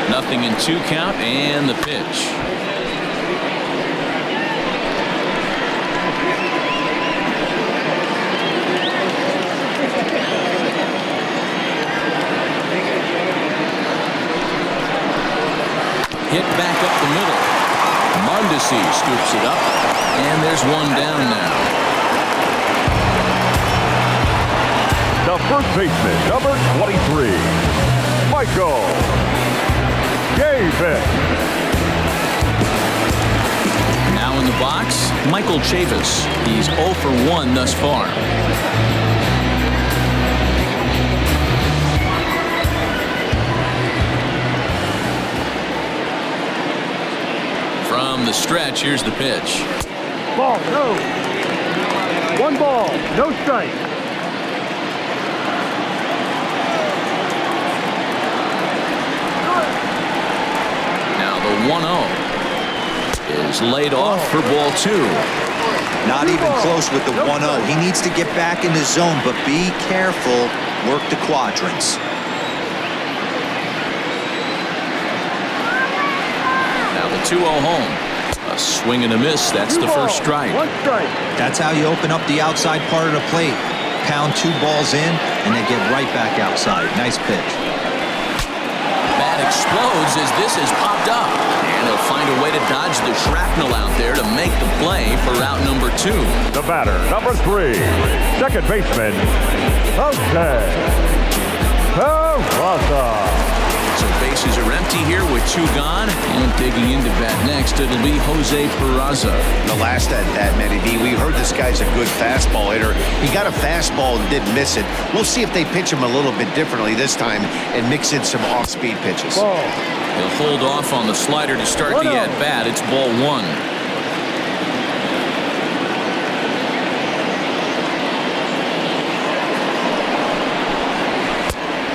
B: Nothing in 2 count, and the pitch. Hit back up the middle. Mondesi scoops it up, and there's one down now.
G: The first baseman, number 23, Michael Chavis.
B: Now in the box, Michael Chavis. He's 0 for 1 thus far. From the stretch, here's the pitch.
D: Ball, no. 1 ball, no strike.
B: Now the 1-0 is laid off for ball 2.
E: Not even close with the 1-0. He needs to get back in the zone, but be careful. Work the quadrants.
B: Now the 2-0 home. A swing and a miss. That's the first strike.
D: 1 strike.
E: That's how you open up the outside part of the plate. Pound 2 balls in, and they get right back outside. Nice pitch.
B: Bat explodes as this is popped up. And he'll find a way to dodge the shrapnel out there to make the play for route number 2.
G: The batter, number 3, second baseman, Jose Peraza.
B: So bases are empty here with 2 gone. And digging into bat next, it'll be Jose Peraza.
C: The last at Matty B, we heard this guy's a good fastball hitter. He got a fastball and didn't miss it. We'll see if they pitch him a little bit differently this time and mix in some off-speed pitches.
D: Ball.
B: He'll hold off on the slider to start the at-bat. It's ball 1.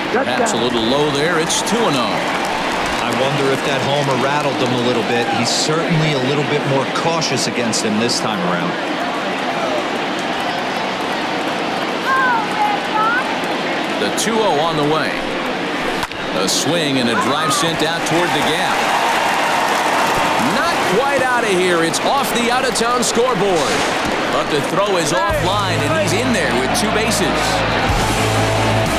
B: Perhaps a little low there. It's 2-0.
E: I wonder if that homer rattled him a little bit. He's certainly a little bit more cautious against him this time around.
B: The 2-0 on the way. A swing and a drive sent out toward the gap. Not quite out of here. It's off the out-of-town scoreboard. But the throw is offline, and he's in there with 2 bases.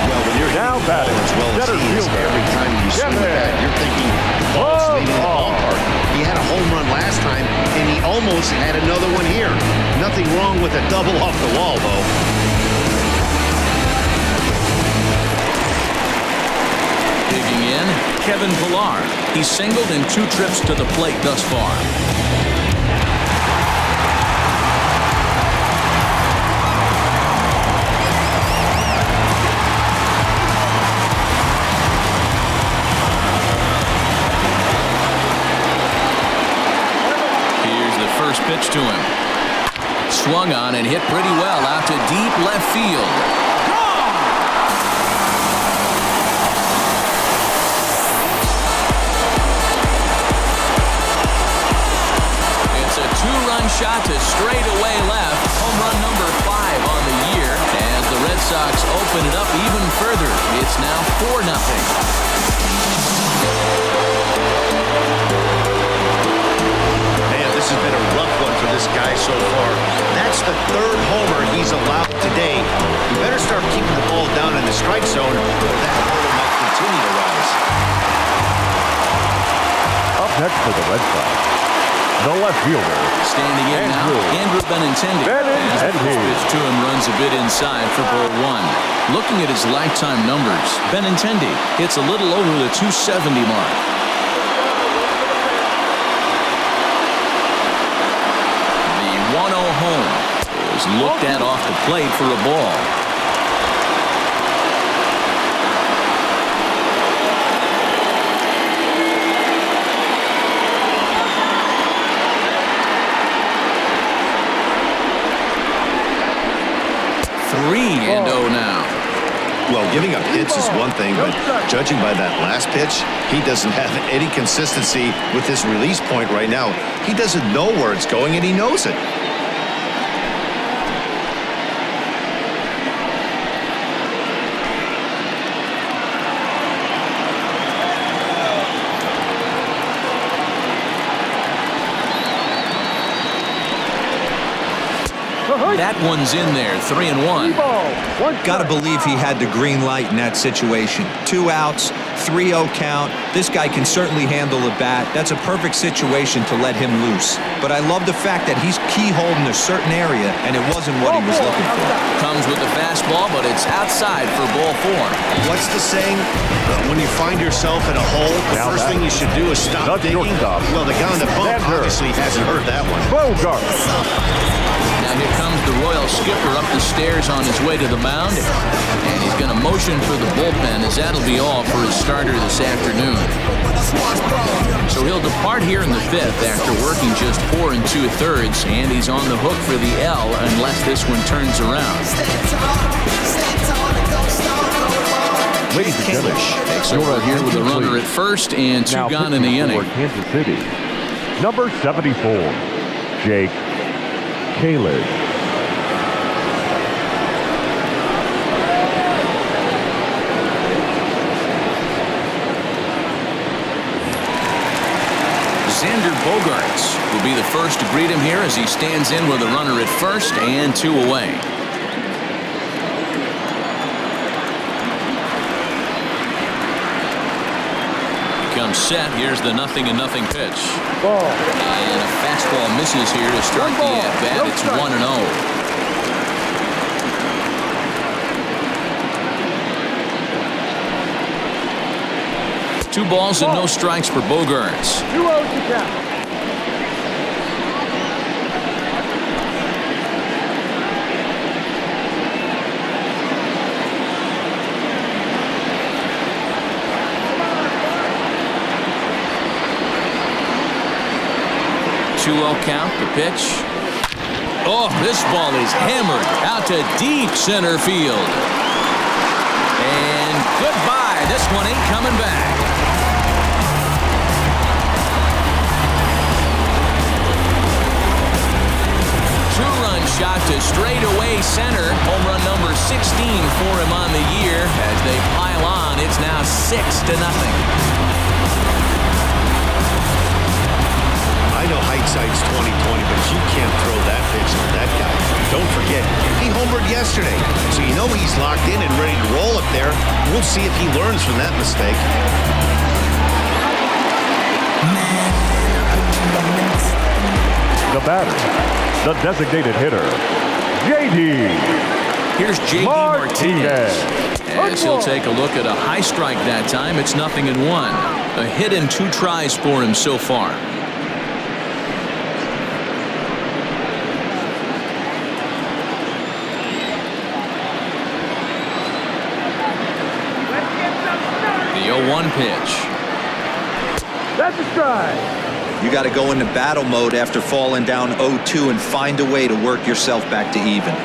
C: Well, when you're
G: now batting,
C: as well as he is, every time you swing the bat, you're thinking ball's leaving the ballpark. He had a home run last time, and he almost had another one here. Nothing wrong with a double off the wall, though.
B: Digging in, Kevin Pillar. He's singled in 2 trips to the plate thus far. First pitch to him. Swung on and hit pretty well out to deep left field. Gone! It's a 2-run shot to straightaway left. Home run number 5 on the year as the Red Sox open it up even further. It's now 4-0.
C: This has been a rough one for this guy so far. That's the 3rd homer he's allowed today. You better start keeping the ball down in the strike zone, or that total might continue to rise.
G: Up next for the Red Sox, the left fielder.
B: Standing in now, Andrew Benintendi. As the pitch to him runs a bit inside for ball 1. Looking at his lifetime numbers, Benintendi hits a little over the 270 mark. Home is looked at off the plate for a ball. 3-0 now.
C: Well, giving up hits is one thing, but judging by that last pitch, he doesn't have any consistency with his release point right now. He doesn't know where it's going, and he knows it.
B: That one's in there, 3-1.
E: Got to believe he had the green light in that situation. 2 outs, 3-0 count. This guy can certainly handle a bat. That's a perfect situation to let him loose. But I love the fact that he's keyholed in a certain area, and it wasn't what he was looking for.
B: Comes with the fastball, but it's outside for ball 4.
C: What's the saying? When you find yourself in a hole, the first thing you should do is stop digging. Well, the guy on the bump obviously hasn't heard that one.
B: Now here comes the Royal skipper up the stairs on his way to the mound. And he's going to motion for the bullpen, as that'll be all for his starter this afternoon. So he'll depart here in the 5th after working just 4 2/3, and he's on the hook for the L unless this one turns around.
G: Ladies and gentlemen,
B: takes over here with a runner at first and 2 gone in the inning.
G: Kansas City, number 74, Jake Kalish.
B: Xander Bogaerts will be the first to greet him here as he stands in with a runner at first and 2 away. Comes set. Here's the 0-0 pitch. And a fastball misses here to start the at-bat. It's 1-0. 2 balls and no strikes for Bogaerts.
D: 2-0 to count.
B: Count, the pitch. Oh, this ball is hammered out to deep center field. And goodbye. This one ain't coming back. 2-run shot to straightaway center. Home run number 16 for him on the year. As they pile on, it's now 6-0.
C: I know hindsight's 20/20, but you can't throw that pitch at that guy. Don't forget, he homered yesterday, so you know he's locked in and ready to roll up there. We'll see if he learns from that mistake.
G: The batter, the designated hitter, J.D.
B: Here's J.D. Martinez. As he'll take a look at a high strike that time. It's 0-1. A hit in 2 tries for him so far. The 0-1 pitch.
D: That's a strike.
E: You got to go into battle mode after falling down 0-2 and find a way to work yourself back to even.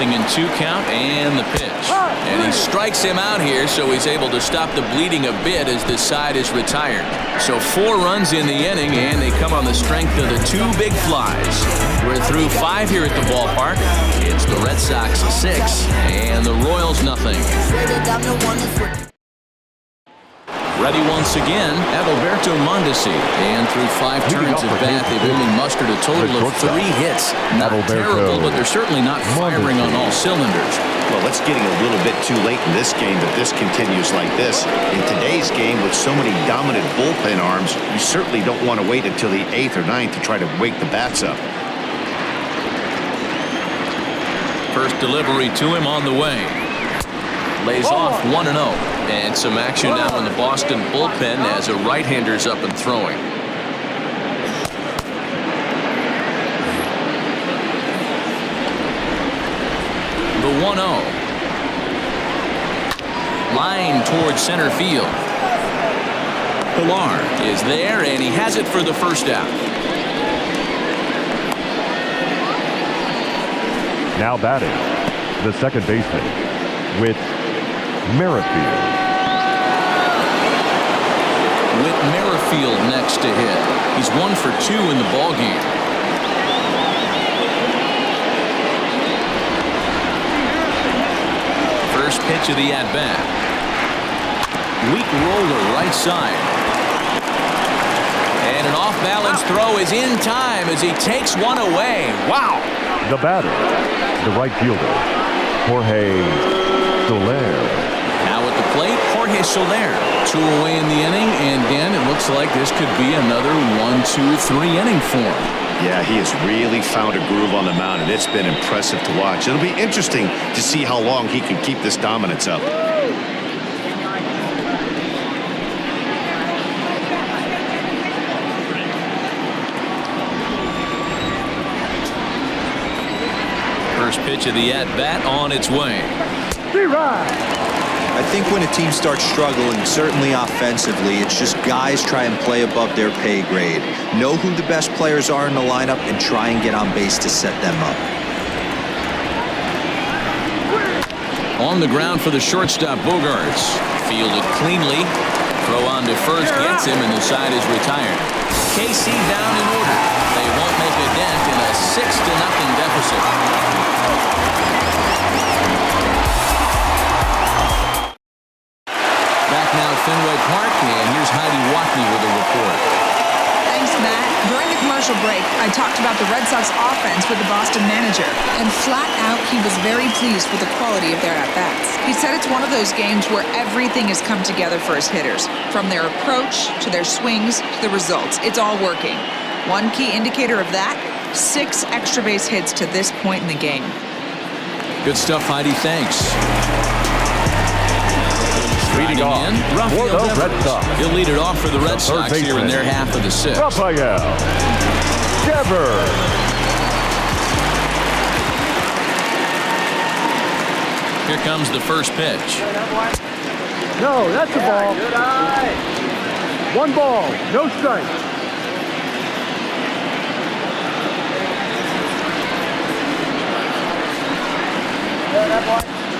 B: 0-2 count and the pitch. And he strikes him out here, so he's able to stop the bleeding a bit as this side is retired. So 4 runs in the inning, and they come on the strength of the 2 big flies. We're through 5 here at the ballpark. It's the Red Sox 6 and the Royals nothing. Ready once again, Adalberto Mondesi. And through 5 turns at bat, they've only mustered a total of 3 hits. Not terrible, but they're certainly not firing on all cylinders.
C: Well, it's getting a little bit too late in this game that this continues like this. In today's game, with so many dominant bullpen arms, you certainly don't want to wait until the 8th or 9th to try to wake the bats up.
B: First delivery to him on the way. Lays off 1-0. And some action now in the Boston bullpen as a right-hander's up and throwing. The 1-0. Line towards center field. Pilar is there, and he has it for the first out.
G: Now batting, the second baseman with Merrifield.
B: Whit Merrifield next to hit. He's 1 for 2 in the ballgame. First pitch of the at-bat. Weak roller right side. And an off-balance throw is in time as he takes one away. Wow!
G: The batter, the right fielder, Jorge Soler.
B: Now at the plate, Jorge Soler. 2 away in the inning, and Dan, it looks like this could be another 1-2-3 inning for him.
C: Yeah, he has really found a groove on the mound, and it's been impressive to watch. It'll be interesting to see how long he can keep this dominance up.
B: First pitch of the at-bat on its way.
E: I think when a team starts struggling, certainly offensively, it's just guys try and play above their pay grade. Know who the best players are in the lineup and try and get on base to set them up.
B: On the ground for the shortstop, Bogarts. Fielded cleanly. Throw on to first gets him, and the side is retired. KC down in order. They won't make a dent in a 6-0 deficit. Back now at Fenway Park, and here's Heidi Watney with a report.
H: Thanks, Matt. During the commercial break, I talked about the Red Sox offense with the Boston manager, and flat out, he was very pleased with the quality of their at-bats. He said it's one of those games where everything has come together for his hitters, from their approach to their swings to the results. It's all working. One key indicator of that, 6 extra base hits to this point in the game.
B: Good stuff, Heidi. Thanks.
G: Leading off for the Red Sox.
B: He'll lead it off for the Red Sox here in their half of the 6th.
G: Rafael Devers.
B: Here comes the first pitch.
D: No, that's a ball. 1 ball, no strike.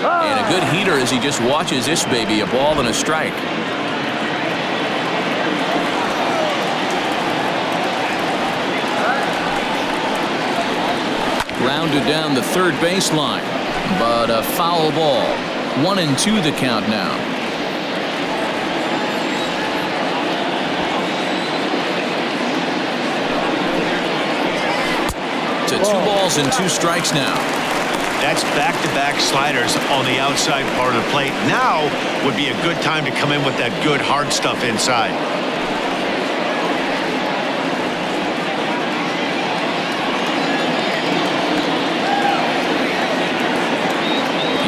B: And a good heater as he just watches this baby, a ball and a strike. Grounded down the third baseline, but a foul ball. 1-2 the count now. To 2 balls and 2 strikes now.
C: That's back-to-back sliders on the outside part of the plate. Now would be a good time to come in with that good hard stuff inside.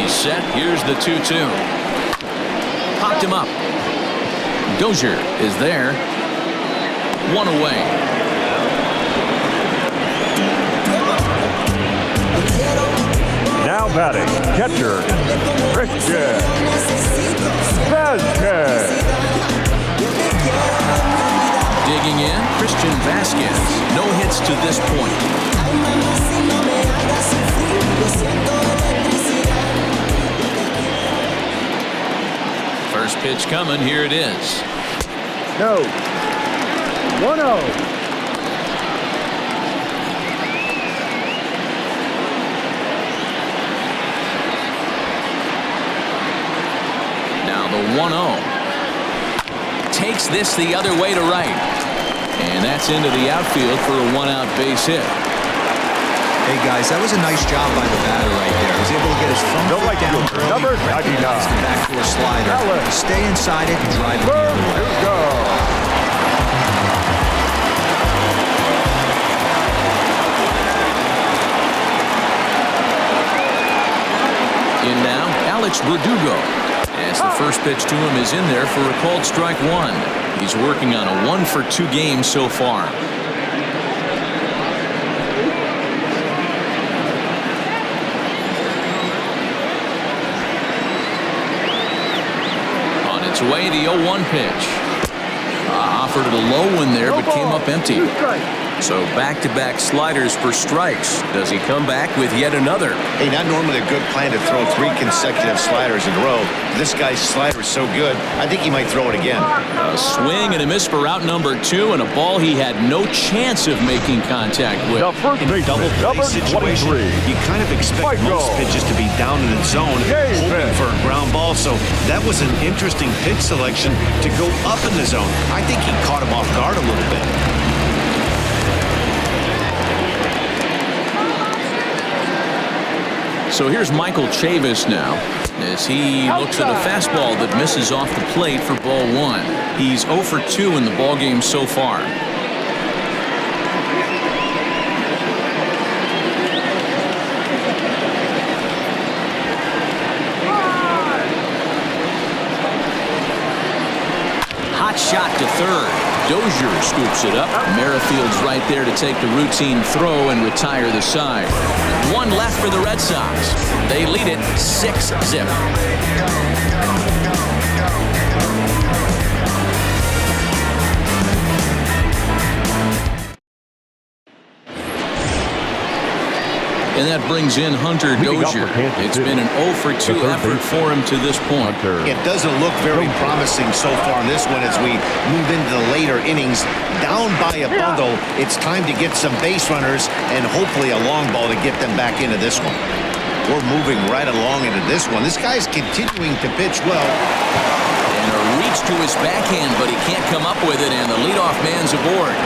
B: He's set. Here's the 2-2. Popped him up. Dozier is there. 1 away.
G: Now batting, catcher, Christian Vasquez.
B: Digging in, Christian Vasquez. No hits to this point. First pitch coming, here it is.
D: No. 1-0.
B: The 1-0. Takes this the other way to right. And that's into the outfield for a 1-out base hit.
E: Hey, guys, that was a nice job by the batter right there. He was able to get his front foot down early,
G: number 99.
E: recognize the backdoor slider, stay inside it, and drive it the other way.
B: In now, Alex Verdugo. As the first pitch to him is in there for a called strike 1. He's working on a 1 for 2 game so far. On its way, the 0-1 pitch. Offered it a low one there, but came up empty. So back-to-back sliders for strikes. Does he come back with yet another?
C: Hey, not normally a good plan to throw 3 consecutive sliders in a row. This guy's slider is so good, I think he might throw it again.
B: A swing and a miss for out number 2, and a ball he had no chance of making contact with.
C: In a double play situation, you kind of expect most pitches to be down in the zone, hoping for a ground ball. So that was an interesting pitch selection to go up in the zone. I think he caught him off guard a little bit.
B: So here's Michael Chavis now as he looks at a fastball that misses off the plate for ball 1. He's 0 for 2 in the ballgame so far. Hot shot to third. Dozier scoops it up. Merrifield's right there to take the routine throw and retire the side. 1 left for the Red Sox. They lead it 6-0. And that brings in Hunter Dozier. It's been an 0 for 2 effort for him to this point.
C: It doesn't look very promising so far in this one as we move into the later innings. Down by a bundle, it's time to get some base runners and hopefully a long ball to get them back into this one. We're moving right along into this one. This guy's continuing to pitch well.
B: And a reach to his backhand, but he can't come up with it, and the leadoff man's aboard.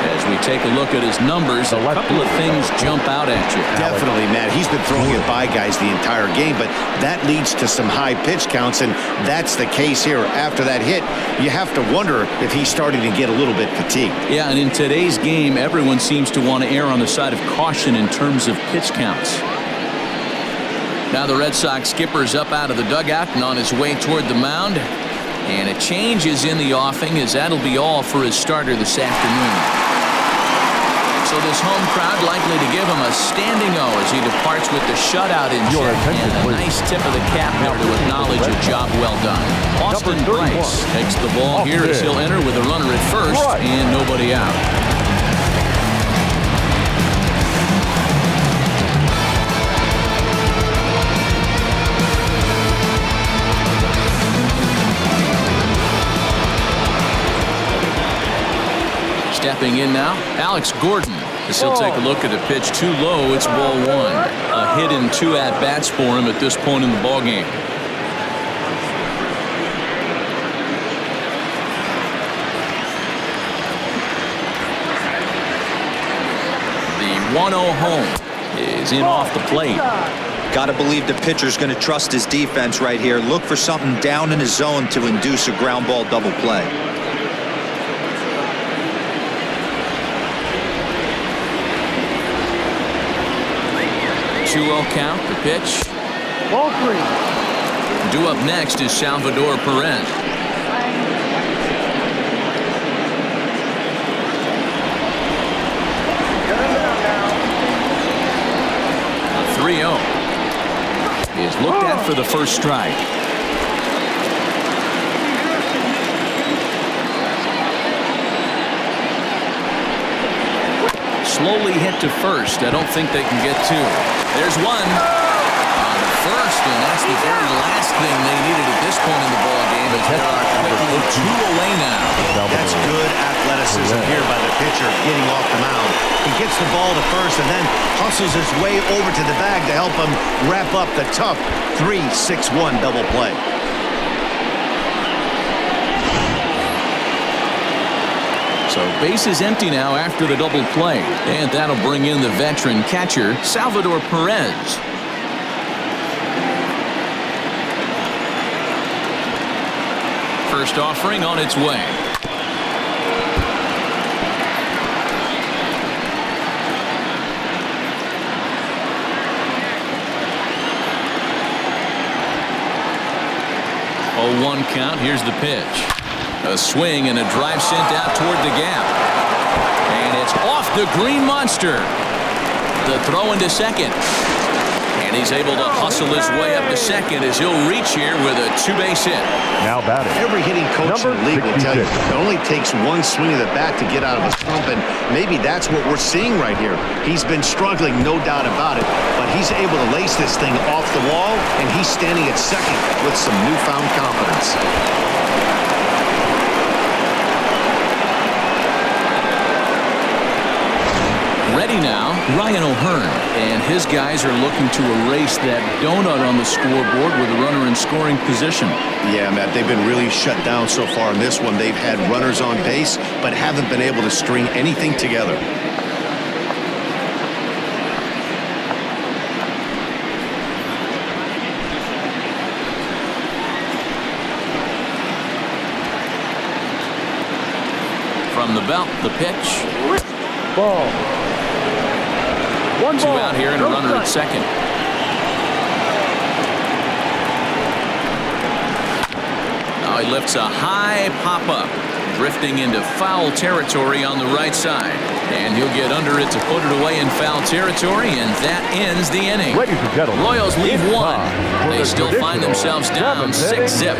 B: As we take a look at his numbers, a couple of things jump out at you.
C: Definitely, Matt. He's been throwing it by guys the entire game, but that leads to some high pitch counts, and that's the case here. After that hit, you have to wonder if he's starting to get a little bit fatigued.
B: Yeah, and in today's game, everyone seems to want to err on the side of caution in terms of pitch counts. Now the Red Sox skipper's up out of the dugout and on his way toward the mound. And a change is in the offing, as that'll be all for his starter this afternoon. So this home crowd likely to give him a standing O as he departs with the shutout in check, and a nice tip of the cap there to acknowledge a job well done. Austin Bryce takes the ball here as he'll enter with a runner at first and nobody out. Stepping in now, Alex Gordon, as he'll take a look at a pitch too low. It's ball 1. A hit in 2 at-bats for him at this point in the ballgame. The 1-0 home is in off the plate.
E: Got to believe the pitcher's going to trust his defense right here. Look for something down in his zone to induce a ground ball double play.
B: 2-0 count, the pitch.
D: Ball 3.
B: Due up next is Salvador Perez. A 3-0 is looked at for the first strike. Slowly hit to first. I don't think they can get 2. There's 1 on first, and that's the very last thing they needed at this point in the ball game, as there are quickly 2 away now.
C: That's good athleticism here by the pitcher getting off the mound. He gets the ball to first and then hustles his way over to the bag to help him wrap up the tough 3-6-1 double play.
B: So base is empty now after the double play, and that'll bring in the veteran catcher, Salvador Perez. First offering on its way. Oh, 1 count. Here's the pitch. A swing and a drive sent out toward the gap. And it's off the green monster. The throw into second. And he's able to hustle his way up to second as he'll reach here with a two-base hit.
G: Now batting.
C: Every hitting coach in the league will tell you it only takes one swing of the bat to get out of a slump, and maybe that's what we're seeing right here. He's been struggling, no doubt about it, but he's able to lace this thing off the wall, and he's standing at second with some newfound confidence.
B: Ready now, Ryan O'Hearn, and his guys are looking to erase that donut on the scoreboard with a runner in scoring position.
C: Yeah, Matt, they've been really shut down so far in this one. They've had runners on base, but haven't been able to string anything together.
B: From the belt, the pitch.
D: Ball. One
B: Two
D: ball.
B: out here and a runner at second. Now he lifts a high pop-up, drifting into foul territory on the right side. And he'll get under it to put it away in foul territory, and that ends the inning.
G: Ladies and gentlemen,
B: Royals leave one. They still find themselves down 6-zip.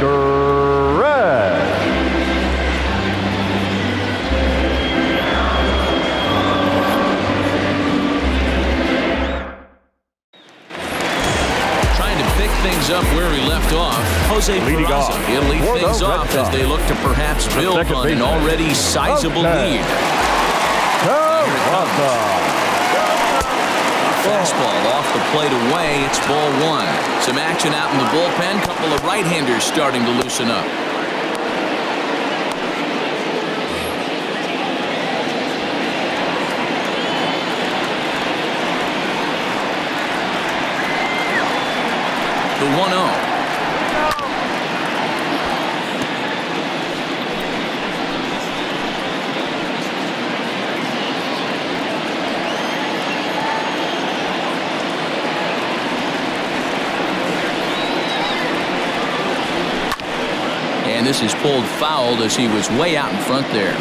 B: Things up where he left off. Jose Peraza, he'll lead things off as they look to perhaps build on an already sizable lead. Fastball off the plate away. It's ball one. Some action out in the bullpen. Couple of right-handers starting to loosen up. The 1-0. And this is pulled foul as he was way out in front there.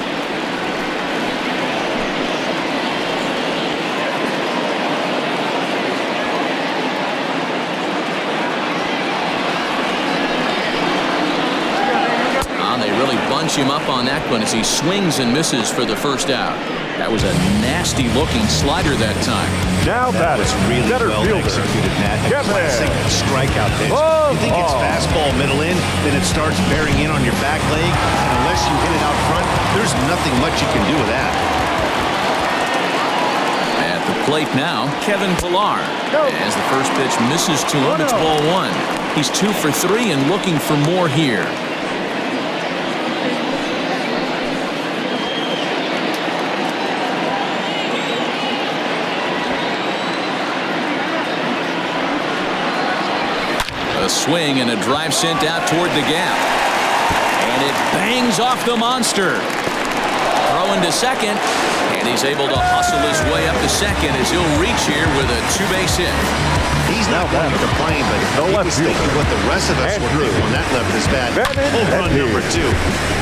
B: Bunch him up on that one as he swings and misses for the first out. That was a nasty looking slider that time.
G: Now
C: that was really well executed, Matt. A classic strikeout pitch. You think it's fastball middle in, then it starts bearing in on your back leg, and unless you hit it out front, there's nothing much you can do with that.
B: At the plate now, Kevin Pillar. As the first pitch misses to him, it's ball one. He's 2 for 3 and looking for more here. A swing and a drive sent out toward the gap. And it bangs off the monster. Throwing to second. And he's able to hustle his way up to second as he'll reach here with a two-base hit.
C: He's not going to complain, but he was thinking what the rest of us would do when that left his bat. Home run number 2.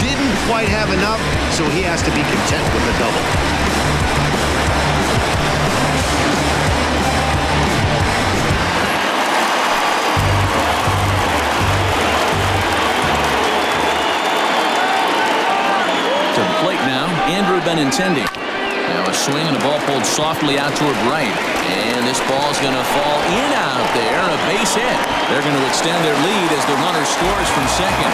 C: Didn't quite have enough, so he has to be content with the double. Andrew Benintendi. Now a swing and a ball pulled softly out toward right. And this ball's going to fall in out there. A base hit. They're going to extend their lead as the runner scores from second.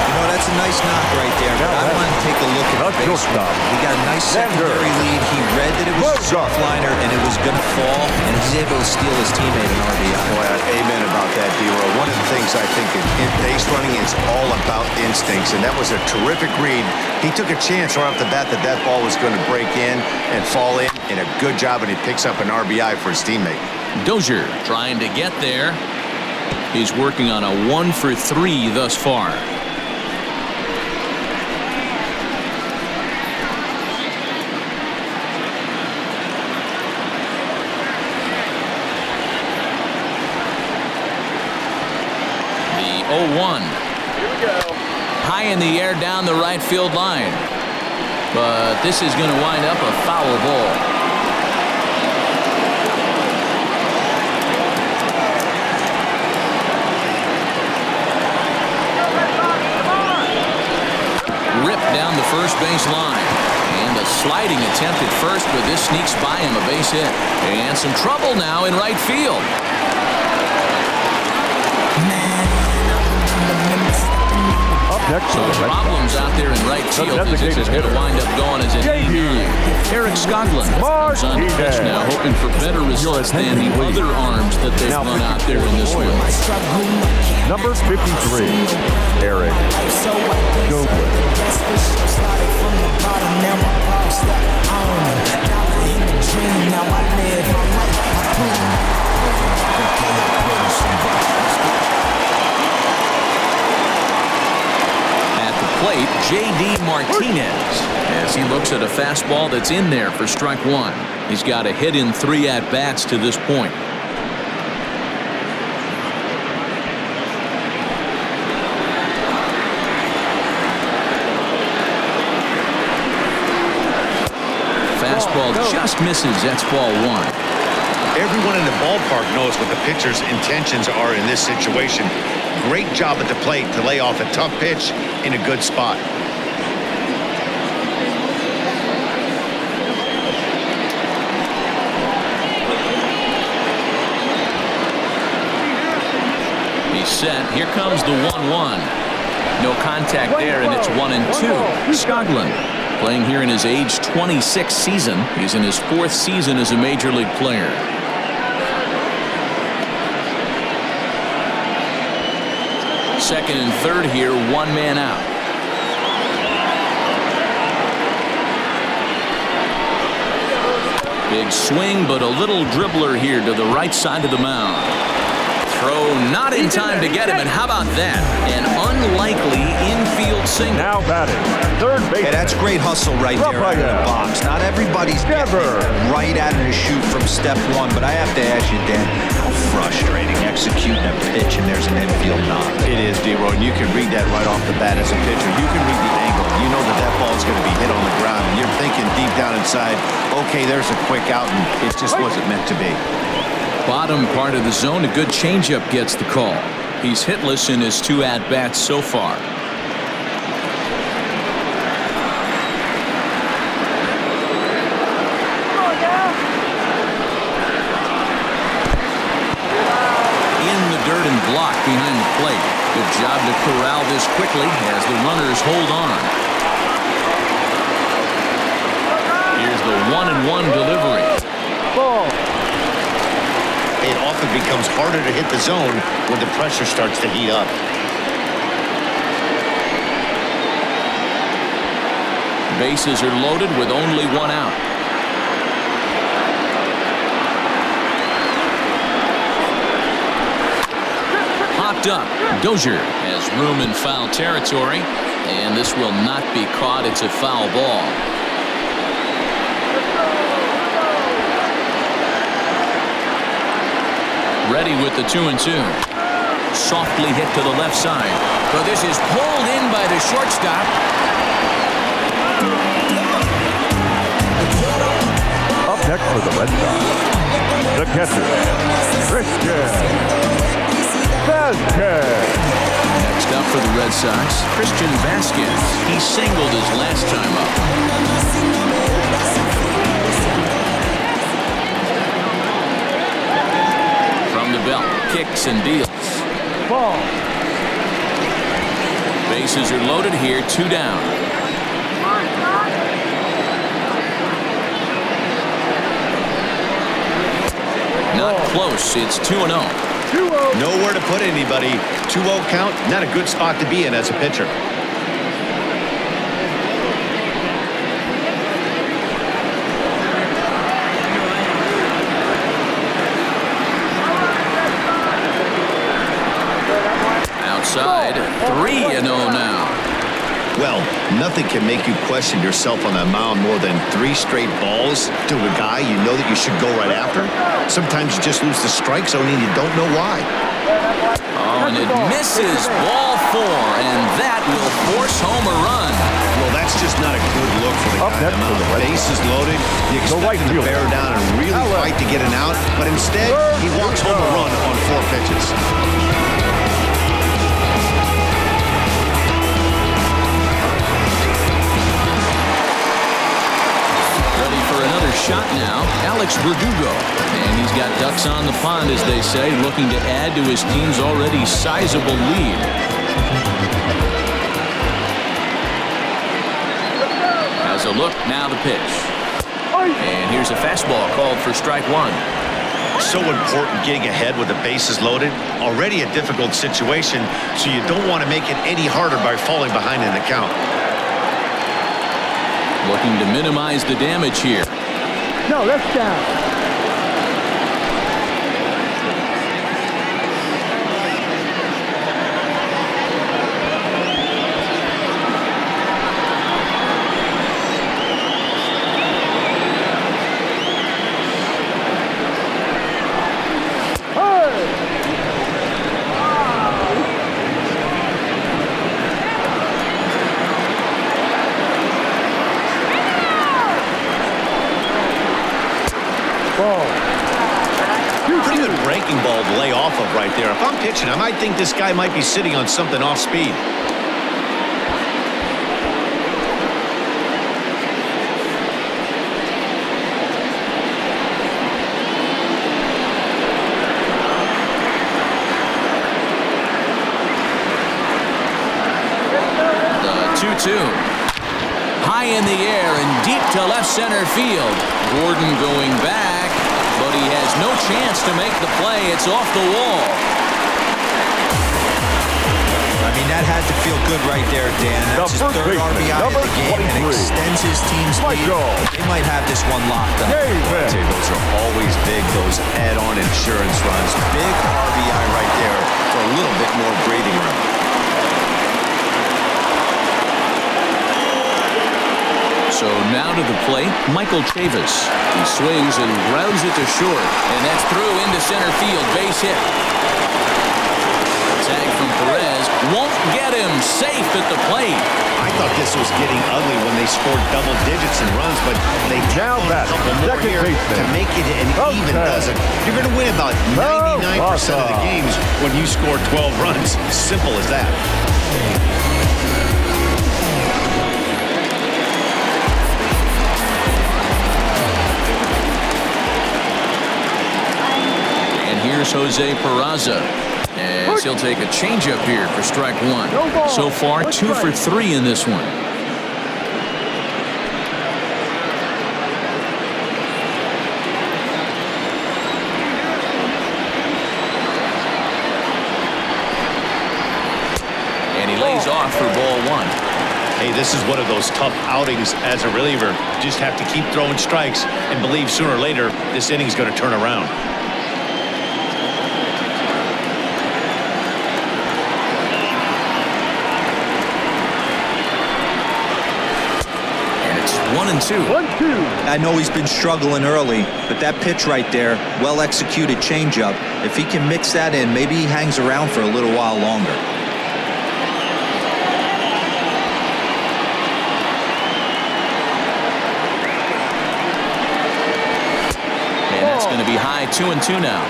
E: You know, that's a nice knock right there. But I want to take a look at the base runner. He got a nice secondary lead. He read that it was a soft liner and it was going to fall. And he's able to steal his teammate an RBI.
C: Boy, amen about that, D-Roy. One of the things I think in base running is all about instincts. And that was a terrific read. He took a chance right off the bat that that ball was going to break in and fall in. And a good job, and he picks up an RBI for his teammate.
B: Dozier trying to get there. He's working on a 1 for 3 thus far. The 0-1.
D: Here we go.
B: High in the air down the right field line. But this is going to wind up a foul ball. rip down the first base line. And a sliding attempt at first, but this sneaks by him, a base hit. And some trouble now in right field.
G: So
B: problems out there in right field as this is going to wind up going as an 8-9. Eric Skoglund comes on the pitch now, hoping for better results than the other arms that they've run out there in this one.
G: Number 53, Eric Skoglund.
B: Plate, J.D. Martinez, as he looks at a fastball that's in there for strike one. He's got a hit in 3 at-bats to this point. Fastball just misses. That's ball one.
C: Everyone in the ballpark knows what the pitcher's intentions are in this situation. Great job at the plate to lay off a tough pitch in a good spot.
B: He's set. Here comes the 1-1. No contact there, and it's 1-2. Skoglund playing here in his age 26 season. He's in his 4th season as a major league player. Second and third here, 1 man out. Big swing, but a little dribbler here to the right side of the mound. Throw not in time to get him, and how about that? An unlikely infield single.
G: Now batting, third base.
E: Yeah, that's great hustle right there out of the box. Not everybody's getting right out of the chute from step one, but I have to ask you, Dan, how frustrating executing a pitch and there's an infield knock.
C: It is, D-Roy, and you can read that right off the bat as a pitcher. You can read the angle. You know that that ball is going to be hit on the ground, and you're thinking deep down inside, okay, there's a quick out, and it just wasn't meant to be.
B: Bottom part of the zone, a good changeup gets the call. He's hitless in his 2 at-bats so far. In the dirt and blocked behind the plate. Good job to corral this quickly as the runners hold on. Here's the 1-1 delivery.
D: Ball.
C: It often becomes harder to hit the zone when the pressure starts to heat up.
B: Bases are loaded with only 1 out. Popped up. Dozier has room in foul territory, and this will not be caught. It's a foul ball. Ready with the 2-2. Softly hit to the left side. But this is pulled in by the shortstop.
G: Up next for the Red Sox, the catcher, Christian Vasquez.
B: Next up for the Red Sox, Christian Vasquez. He singled his last time up. Belt kicks and deals.
D: Ball.
B: Bases are loaded here, 2 down. Not close. It's 2-0.
C: Nowhere to put anybody. 2-0 count, not a good spot to be in as a pitcher.
B: Outside, 3-0 now.
C: Well, nothing can make you question yourself on that mound more than 3 straight balls to a guy you know that you should go right after. Sometimes you just lose the strike zone and you don't know why.
B: Oh, and it misses ball 4, and that will force home a run.
C: Well, that's just not a good look for the guy. The base is loaded. You expect him to bear down and really fight to get an out, but instead he walks home a run on 4 pitches.
B: shot now, Alex Verdugo. And he's got ducks on the pond, as they say, looking to add to his team's already sizable lead. Has a look, now the pitch. And here's a fastball called for strike one.
C: So important getting ahead with the bases loaded. Already a difficult situation, so you don't want to make it any harder by falling behind in the count.
B: Looking to minimize the damage here.
D: No, that's down.
C: Pretty good breaking ball to lay off of right there. If I'm pitching, I might think this guy might be sitting on something off speed.
B: The 2-2. High in the air and deep to left center field. Gordon going back, but he has no chance to make the play. It's off the wall.
E: I mean, that had to feel good right there, Dan. That's his third RBI of the game and extends his team's lead. They might have this one locked up.
C: Those are always big, those add-on insurance runs. Big RBI right there for a little bit more breathing room.
B: So now to the plate, Michael Chavis. He swings and grounds it to short, and that's through into center field. Base hit. Tag from Perez won't get him. Safe at the plate.
C: I thought this was getting ugly when they scored double digits in runs, but they
G: Now
C: a couple more here to make it an even dozen. You're going to win about 99% of the games when you score 12 runs. Simple as that.
B: Here's Jose Peraza, and he'll take a changeup here for strike one. So far, 2 for 3 in this one. And he lays off for ball one.
C: Hey, this is one of those tough outings as a reliever. You just have to keep throwing strikes and believe sooner or later this inning's going to turn around.
B: One and two.
E: I know he's been struggling early, but that pitch right there, well-executed changeup, if he can mix that in, maybe he hangs around for a little while longer.
B: And that's going to be high, 2-2 now.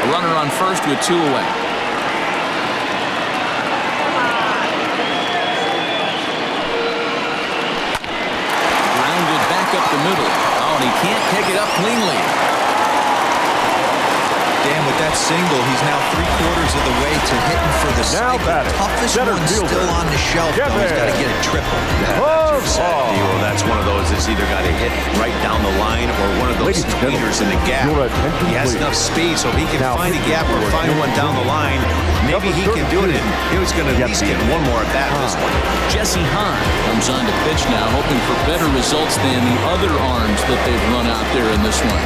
B: A runner on first with 2 away. Up the middle. Oh, and he can't pick it up cleanly.
E: Dan, with that single, he's now 3/4 of the way to hitting for the cycle. Toughest one still on the shelf, though. He's got to get a triple.
C: That's one of those that's either got to hit right down the line or one of those tweeters in the gap. He has enough speed, so if he can find a gap or find one down the line, maybe he can do it, and he was going to at least get one more at bat in this one.
B: Jesse Hahn comes on to pitch now, hoping for better results than the other arms that they've run out there in this one.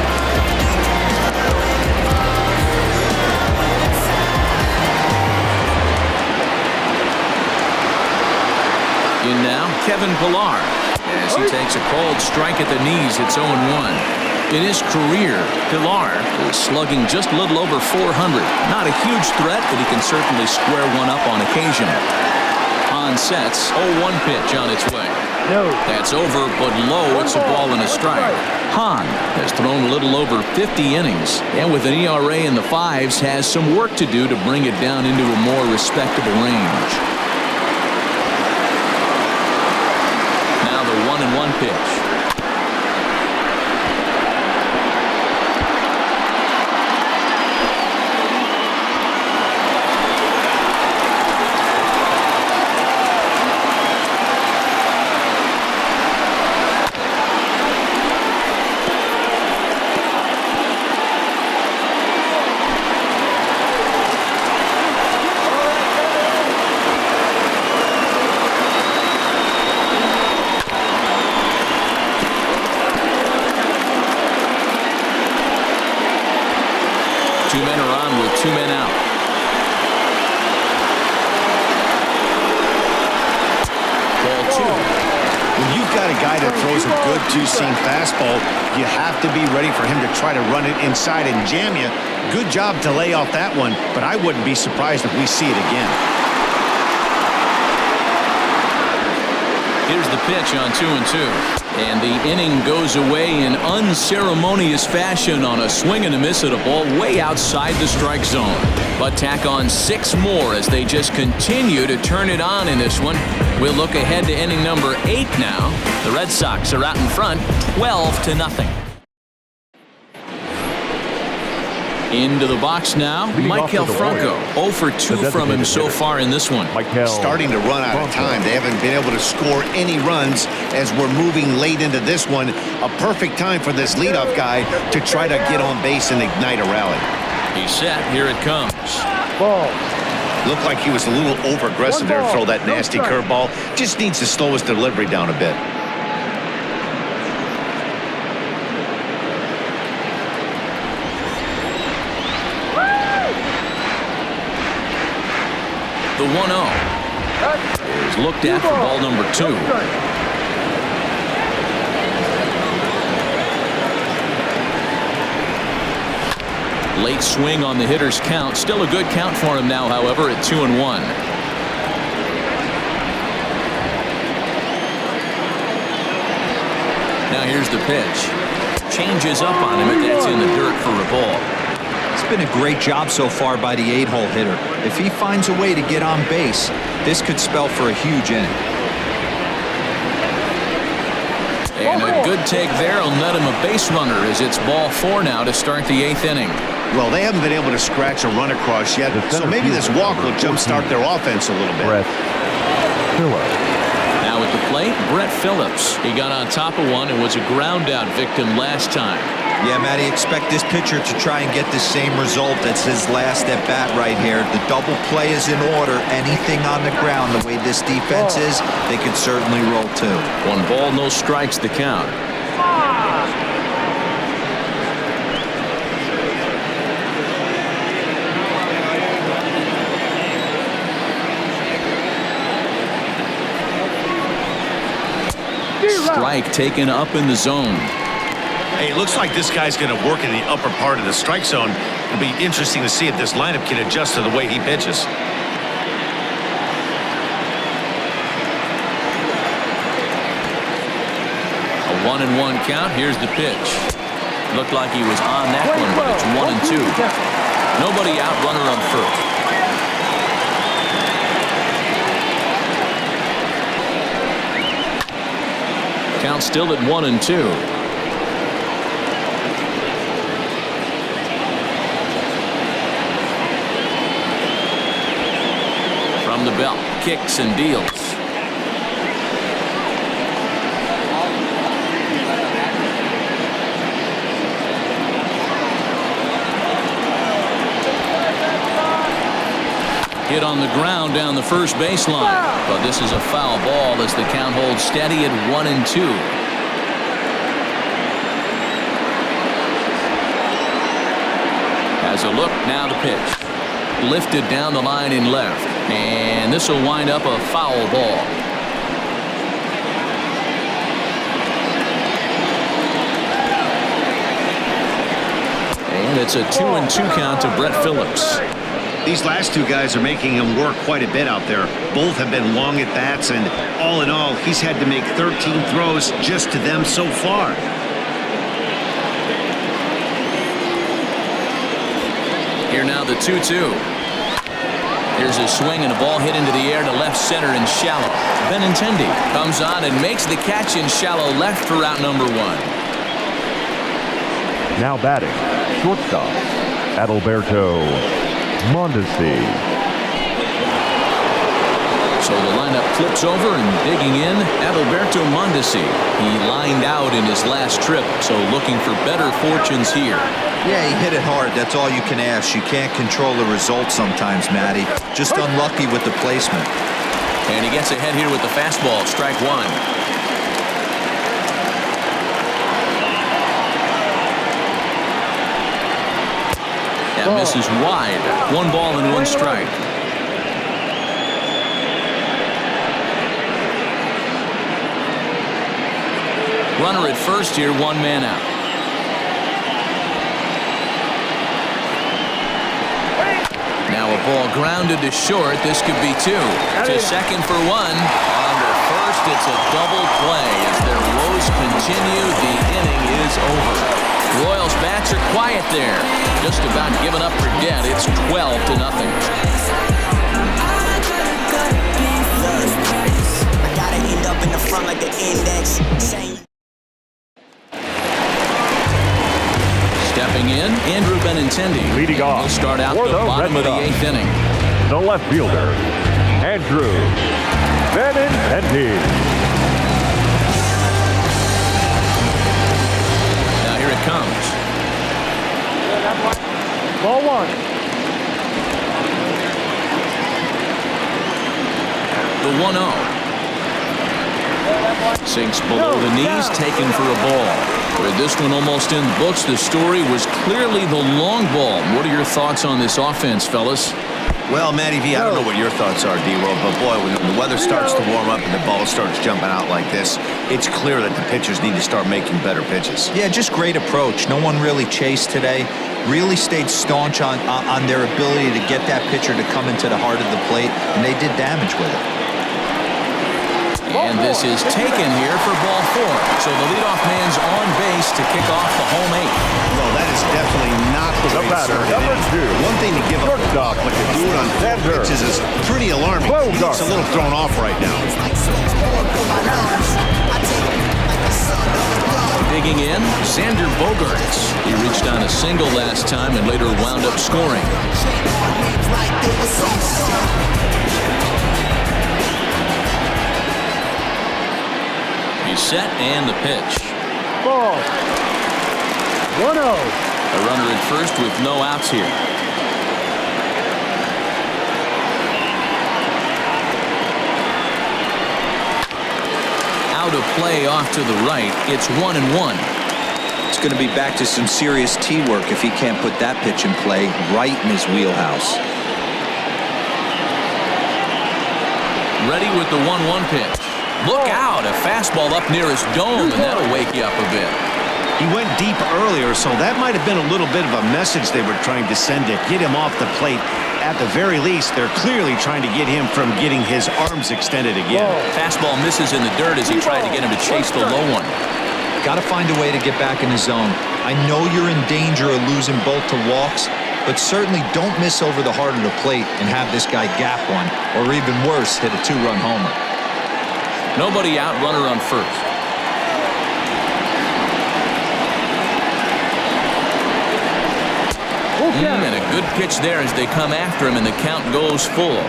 B: In now, Kevin Pillar, as he takes a called strike at the knees. It's 0-1. In his career, Pillar is slugging just a little over 400. Not a huge threat, but he can certainly square one up on occasion. On sets, 0-1 pitch on its way. That's over, but low. It's a ball and a strike. Hahn has thrown a little over 50 innings, and with an ERA in the 5s, has some work to do to bring it down into a more respectable range. Now the 1-1 pitch. 2 men out. Ball 2.
C: When you've got a guy that throws a good two-seam fastball, you have to be ready for him to try to run it inside and jam you. Good job to lay off that one, but I wouldn't be surprised if we see it again.
B: Here's the pitch on 2-2. And the inning goes away in unceremonious fashion on a swing and a miss at a ball way outside the strike zone. But tack on 6 more as they just continue to turn it on in this one. We'll look ahead to inning number 8 now. The Red Sox are out in front, 12-0. Into the box now, Maikel Franco. 0 for 2 from him so far in this one.
C: Starting to run out of time. They haven't been able to score any runs as we're moving late into this one. A perfect time for this leadoff guy to try to get on base and ignite a rally.
B: He's set. Here it comes.
D: Ball.
C: Looked like he was a little over-aggressive there to throw that nasty curveball. Just needs to slow his delivery down a bit.
B: The 1-0 is looked at for ball number 2. Late swing on the hitter's count. Still a good count for him now, however, at 2-1. Now here's the pitch. Changes up on him, and that's in the dirt for a ball.
E: It's been a great job so far by the 8-hole hitter. If he finds a way to get on base, this could spell for a huge inning.
B: And a good take there will net him a base runner as it's ball 4 now to start the 8th inning.
C: Well, they haven't been able to scratch a run across yet, so maybe this walk will jumpstart their offense a little bit.
B: Now at the plate, Brett Phillips. He got on top of one and was a ground out victim last time.
E: Yeah, Matty, expect this pitcher to try and get the same result. That's his last at bat right here. The double play is in order. Anything on the ground, the way this defense is, they could certainly roll 2.
B: 1 ball, no strikes, the count. Strike taken up in the zone.
C: Hey, it looks like this guy's going to work in the upper part of the strike zone. It'll be interesting to see if this lineup can adjust to the way he pitches.
B: A 1-1 count. Here's the pitch. Looked like he was on that one, but it's 1-2. Nobody out, runner on first. Count still at 1-2. From the belt, kicks and deals. Hit on the ground down the first baseline, but this is a foul ball as the count holds steady at 1-2. Has a look, now the pitch. Lifted down the line in left, and this will wind up a foul ball. And it's a 2-2 count to Brett Phillips.
C: These last 2 guys are making him work quite a bit out there. Both have been long at bats, and all in all, he's had to make 13 throws just to them so far.
B: Here now the 2-2. Here's a swing and a ball hit into the air to left center and shallow. Benintendi comes on and makes the catch in shallow left for out number 1.
G: Now batting, shortstop, Adalberto Mondesi.
B: So the lineup flips over and digging in, Adalberto Mondesi. He lined out in his last trip, so looking for better fortunes here.
E: Yeah, he hit it hard. That's all you can ask. You can't control the result sometimes, Matty. Just unlucky with the placement.
B: And he gets ahead here with the fastball, strike 1. That misses wide. 1 ball and 1 strike. Runner at first here, 1 man out. Now a ball grounded to short. This could be 2. To second for 1. On to first, it's a double play. As their woes continue, the inning is over. Royals bats are quiet there. Just about giving up for dead. It's 12-0.
J: I gotta end up in the front like the index.
B: Stepping in, Andrew Benintendi.
G: Leading off
B: He'll start out
G: for
B: the
G: the
B: bottom
G: Red
B: of the
G: Sox.
B: 8th inning.
G: The left fielder, Andrew Benintendi.
B: Now here it comes.
D: Ball 1.
B: The 1-0. Sinks below the knees, taken for a ball. With this one almost in the books, the story was clearly the long ball. What are your thoughts on this offense, fellas?
C: Well, Matty V, I don't know what your thoughts are, D-Roll, but boy, when the weather starts to warm up and the ball starts jumping out like this, it's clear that the pitchers need to start making better pitches.
E: Yeah, just great approach. No one really chased today. Really stayed staunch on their ability to get that pitcher to come into the heart of the plate, and they did damage with it.
B: And this is taken here for ball 4. So the leadoff man's on base to kick off the home 8.
C: No, that is definitely not the way to
G: batter,
C: start
G: number
C: it.
G: 2.
C: One thing to give up
G: Shortstop,
C: but to do it on 4 pitches is pretty alarming. He's a little thrown off right now.
B: Digging in, Xander Bogaerts. He reached on a single last time and later wound up scoring. He's set and the pitch.
D: Ball. 1-0.
B: A runner at first with no outs here. Out of play off to the right. It's 1-1.
E: It's going to be back to some serious tee work if he can't put that pitch in play right in his wheelhouse.
B: Ready with the 1-1 pitch. Look out, a fastball up near his dome, and that'll wake you up a bit.
C: He went deep earlier, so that might have been a little bit of a message they were trying to send to get him off the plate. At the very least, they're clearly trying to get him from getting his arms extended again.
B: Fastball misses in the dirt as he tried to get him to chase the low one.
E: Got to find a way to get back in the zone. I know you're in danger of losing both to walks, but certainly don't miss over the heart of the plate and have this guy gap one, or even worse, hit a 2-run homer.
B: Nobody out, runner on first. And a good pitch there as they come after him, and the count goes full.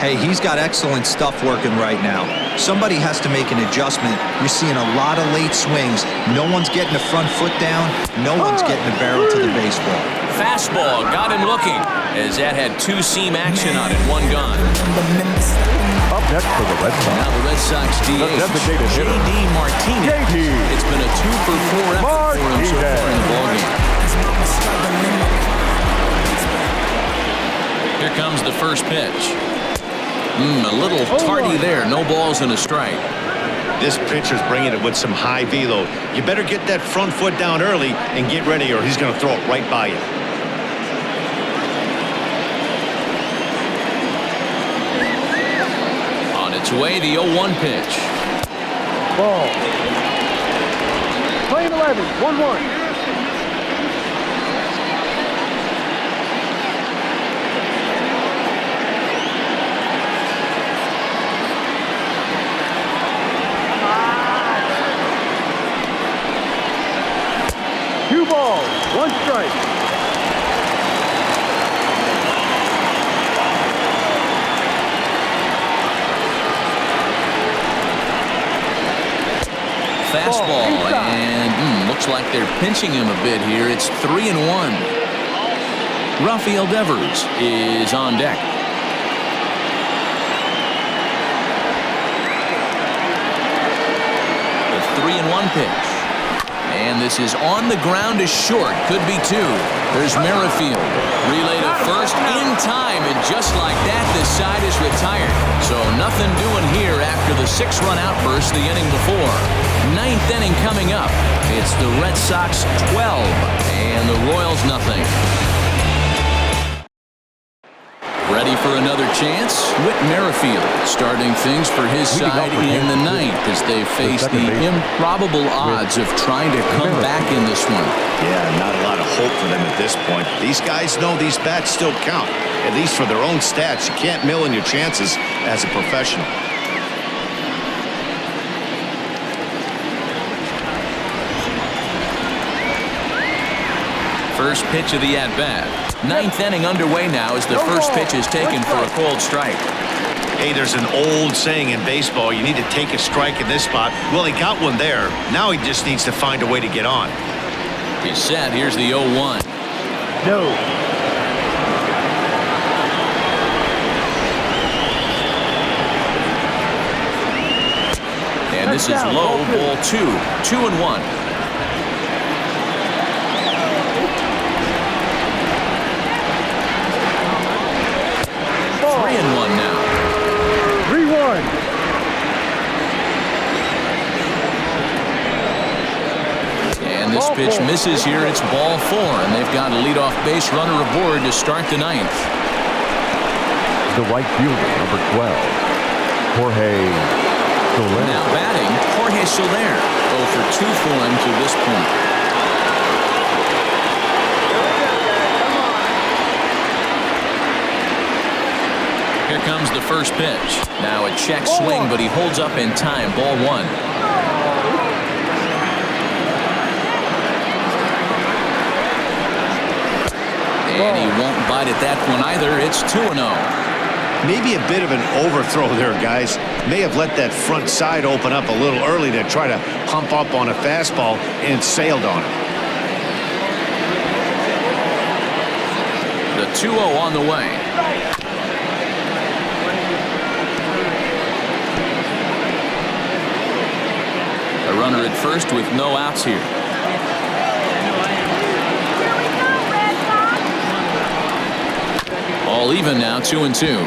E: Hey, he's got excellent stuff working right now. Somebody has to make an adjustment. You're seeing a lot of late swings. No one's getting the front foot down. No one's getting the barrel to the baseball.
B: Fastball got him looking, as that had 2-seam action on it, 1 gone.
G: Up next for the Red Sox.
B: Now the Red Sox DH,
G: designated hitter,
B: J.D. Martinez. It's been a 2-for-4 effort for him so far in the ballgame. Here comes the first pitch. A little tardy there. No balls and a strike.
C: This pitcher's bringing it with some high velo. You better get that front foot down early and get ready, or he's going to throw it right by you.
B: On its way, the 0-1 pitch.
D: Ball. Playing 11. 1-1. Ball, 1 strike.
B: Fastball, and looks like they're pinching him a bit here. It's 3-1. Rafael Devers is on deck. The 3-1 pitch. And this is on the ground to short. Could be 2. There's Merrifield. Relay to first in time, and just like that, this side is retired. So nothing doing here after the 6-run outburst the inning before. 9th inning coming up. It's the Red Sox 12 and the Royals nothing. Ready for another chance? Whit Merrifield starting things for his side in the 9th as they face the improbable odds of trying to come back in this one.
C: Yeah, not a lot of hope for them at this point. These guys know these bats still count, at least for their own stats. You can't mill in your chances as a professional.
B: First pitch of the at-bat. 9th inning underway now as the first pitch is taken for a cold strike.
C: Hey, there's an old saying in baseball, you need to take a strike in this spot. Well, he got one there. Now he just needs to find a way to get on.
B: He's set. Here's the 0-1.
D: No.
B: And this is low, ball 2. 2-1. 3-1 now.
D: 3-1.
B: And this pitch misses here. It's ball 4, and they've got a leadoff base runner aboard to start the 9th.
G: The right fielder, number 12, Jorge Soler.
B: Now batting, Jorge Soler. 0 for 2 for him to this point. Here comes the first pitch. Now a check swing, but he holds up in time. Ball 1. And he won't bite at that one either. It's 2-0.
C: Maybe a bit of an overthrow there, guys. May have let that front side open up a little early to try to pump up on a fastball and sailed on it.
B: The 2-0 on the way. A runner at first with no outs here. All even now, 2-2.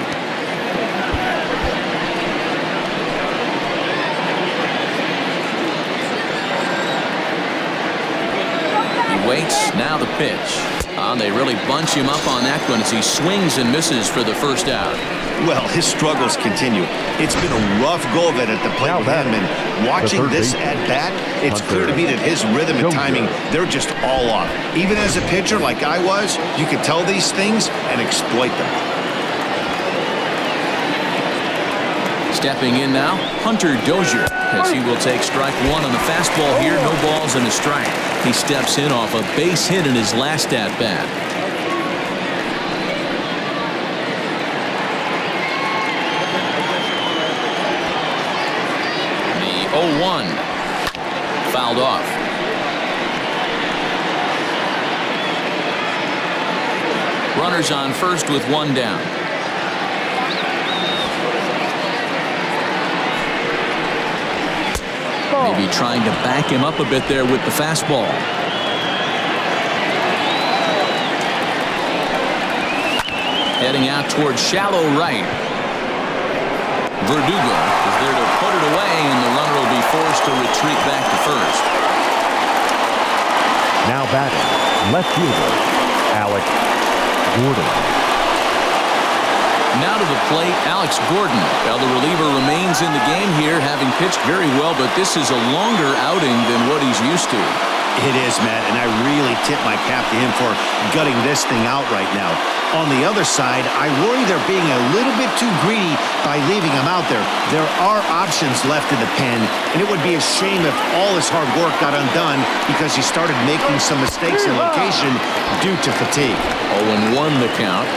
B: He waits. Now the pitch. They really bunch him up on that one as he swings and misses for the first out.
C: Well, his struggles continue. It's been a rough go of it at the plate with him, and watching this at-bat, it's clear to me that his rhythm and timing, they're just all off. Even as a pitcher like I was, you could tell these things and exploit them.
B: Stepping in now, Hunter Dozier, as he will take strike 1 on the fastball here. No balls and a strike. He steps in off a base hit in his last at-bat. The 0-1. Fouled off. Runners on first with 1 down. Maybe trying to back him up a bit there with the fastball. Heading out towards shallow right. Verdugo is there to put it away, and the runner will be forced to retreat back to first.
G: Now batting, left fielder, Alex Gordon.
B: Now to the plate, Alex Gordon. Well, the reliever remains in the game here, having pitched very well, but this is a longer outing than what he's used to.
C: It is, Matt, and I really tip my cap to him for gutting this thing out right now. On the other side, I worry they're being a little bit too greedy by leaving him out there. There are options left in the pen, and it would be a shame if all his hard work got undone because he started making some mistakes in location due to fatigue.
B: 0-1 the count.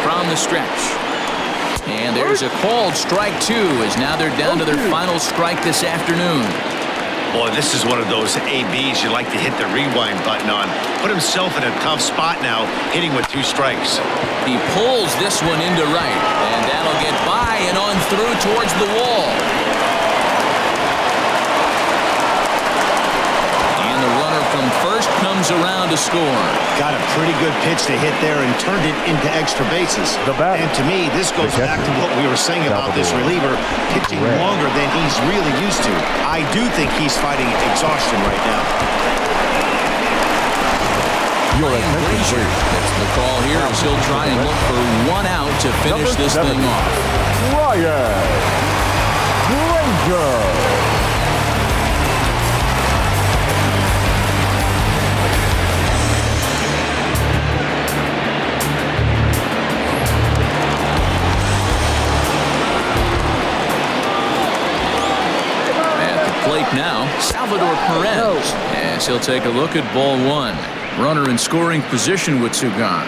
B: From the stretch. And there's a called strike 2, as now they're down to their final strike this afternoon.
C: Boy, this is one of those ABs you like to hit the rewind button on. Put himself in a tough spot now, hitting with 2 strikes.
B: He pulls this one into right, and that'll get by and on through towards the wall. And the runner from first comes around to score.
C: Got a pretty good pitch to hit there and turned it into extra bases. And to me, this goes back to what we were saying about this reliever pitching longer than he's really used to. I do think he's fighting exhaustion right now.
B: That's the call here as he'll try and look for one out to finish this thing off.
G: Ryan Brazier.
B: At the plate now, Salvador Perez, as he'll take a look at ball one. Runner in scoring position with two gone.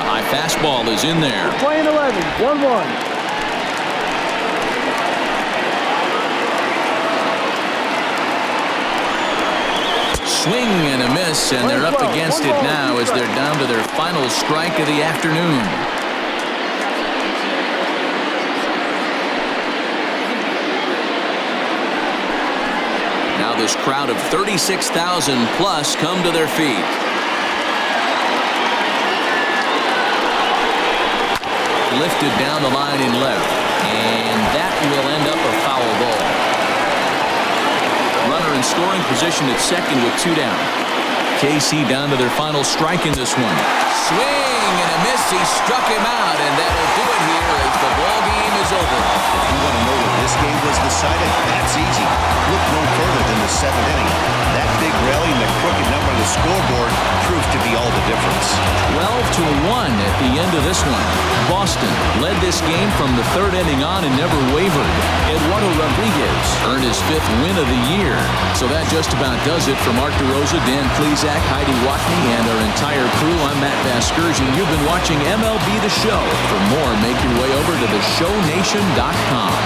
B: High fastball is in there.
D: Playing 11, 1-1.
B: Swing and a miss, and they're up against it now as they're down to their final strike of the afternoon. Now this crowd of 36,000 plus come to their feet. Lifted down the line in left, and that will end up a foul ball. Runner in scoring position at second with two down. KC down to their final strike in this one. Swing and a miss. He struck him out, and that'll do it here as the ball game is over.
C: If you want to know where this game was decided, that's easy. Look no further than the seventh inning. That big rally and the crooked number on the scoreboard proved to be all the difference.
B: 12-1 at the end of this one. Boston led this game from the third inning on and never wavered. Eduardo Rodriguez earned his fifth win of the year. So that just about does it. For Mark DeRosa, Dan Plesac, Heidi Watney, and our entire crew, I'm Matt Vasgersian. You've been watching MLB The Show. For more, make your way over to theshownation.com.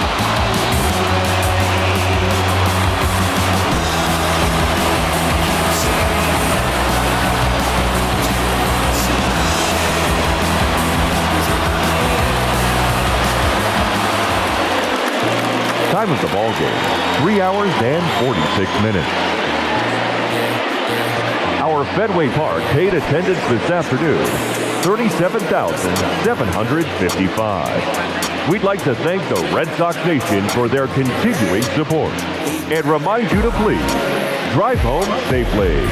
G: Time of the ball game, 3 hours and 46 minutes. Our Fenway Park paid attendance this afternoon, 37,755. We'd like to thank the Red Sox Nation for their continuing support and remind you to please drive home safely.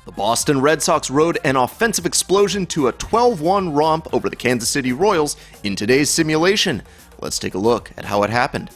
A: The Boston Red Sox rode an offensive explosion to a 12-1 romp over the Kansas City Royals in today's simulation. Let's take a look at how it happened.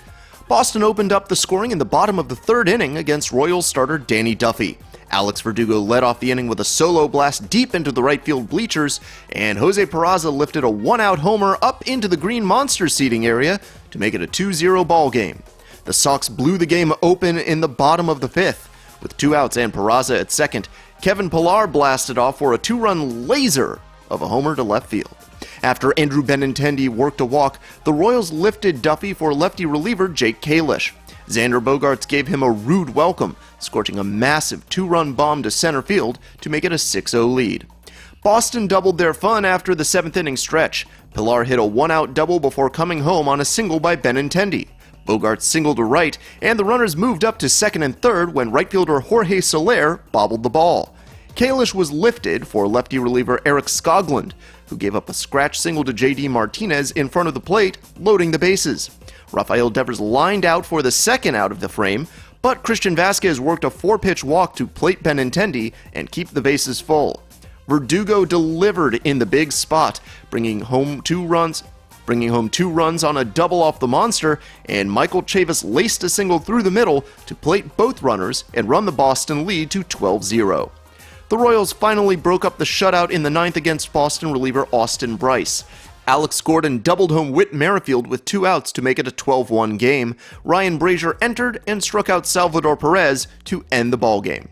A: Boston opened up the scoring in the bottom of the third inning against Royals starter Danny Duffy. Alex Verdugo led off the inning with a solo blast deep into the right field bleachers, and Jose Peraza lifted a one-out homer up into the Green Monster seating area to make it a 2-0 ball game. The Sox blew the game open in the bottom of the fifth. With two outs and Peraza at second, Kevin Pillar blasted off for a two-run laser of a homer to left field. After Andrew Benintendi worked a walk, the Royals lifted Duffy for lefty reliever Jake Kalish. Xander Bogaerts gave him a rude welcome, scorching a massive two-run bomb to center field to make it a 6-0 lead. Boston doubled their fun after the seventh inning stretch. Pillar hit a one-out double before coming home on a single by Benintendi. Bogaerts singled to right, and the runners moved up to second and third when right fielder Jorge Soler bobbled the ball. Kalish was lifted for lefty reliever Eric Skoglund, who gave up a scratch single to J.D. Martinez in front of the plate, loading the bases. Rafael Devers lined out for the second out of the frame, but Christian Vasquez worked a four-pitch walk to plate Benintendi and keep the bases full. Verdugo delivered in the big spot, bringing home two runs on a double off the monster, and Michael Chavis laced a single through the middle to plate both runners and run the Boston lead to 12-0. The Royals finally broke up the shutout in the ninth against Boston reliever Austin Bryce. Alex Gordon doubled home Whit Merrifield with two outs to make it a 12-1 game. Ryan Brazier entered and struck out Salvador Perez to end the ballgame.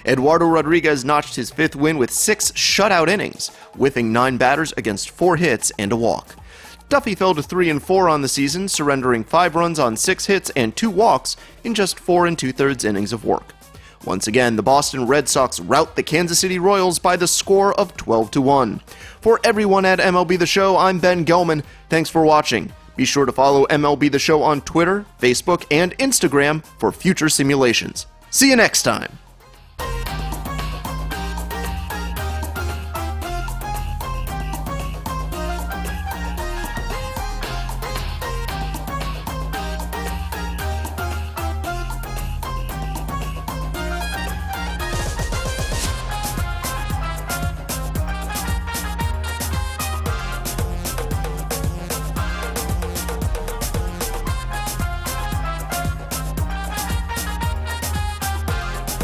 A: Eduardo Rodriguez notched his 5th win with 6 shutout innings, whiffing 9 batters against 4 hits and a walk. Duffy fell to 3-4 on the season, surrendering 5 runs on 6 hits and 2 walks in just 4 2/3 innings of work. Once again, the Boston Red Sox rout the Kansas City Royals by the score of 12-1. For everyone at MLB The Show, I'm Ben Gelman. Thanks for watching. Be sure to follow MLB The Show on Twitter, Facebook, and Instagram for future simulations. See you next time.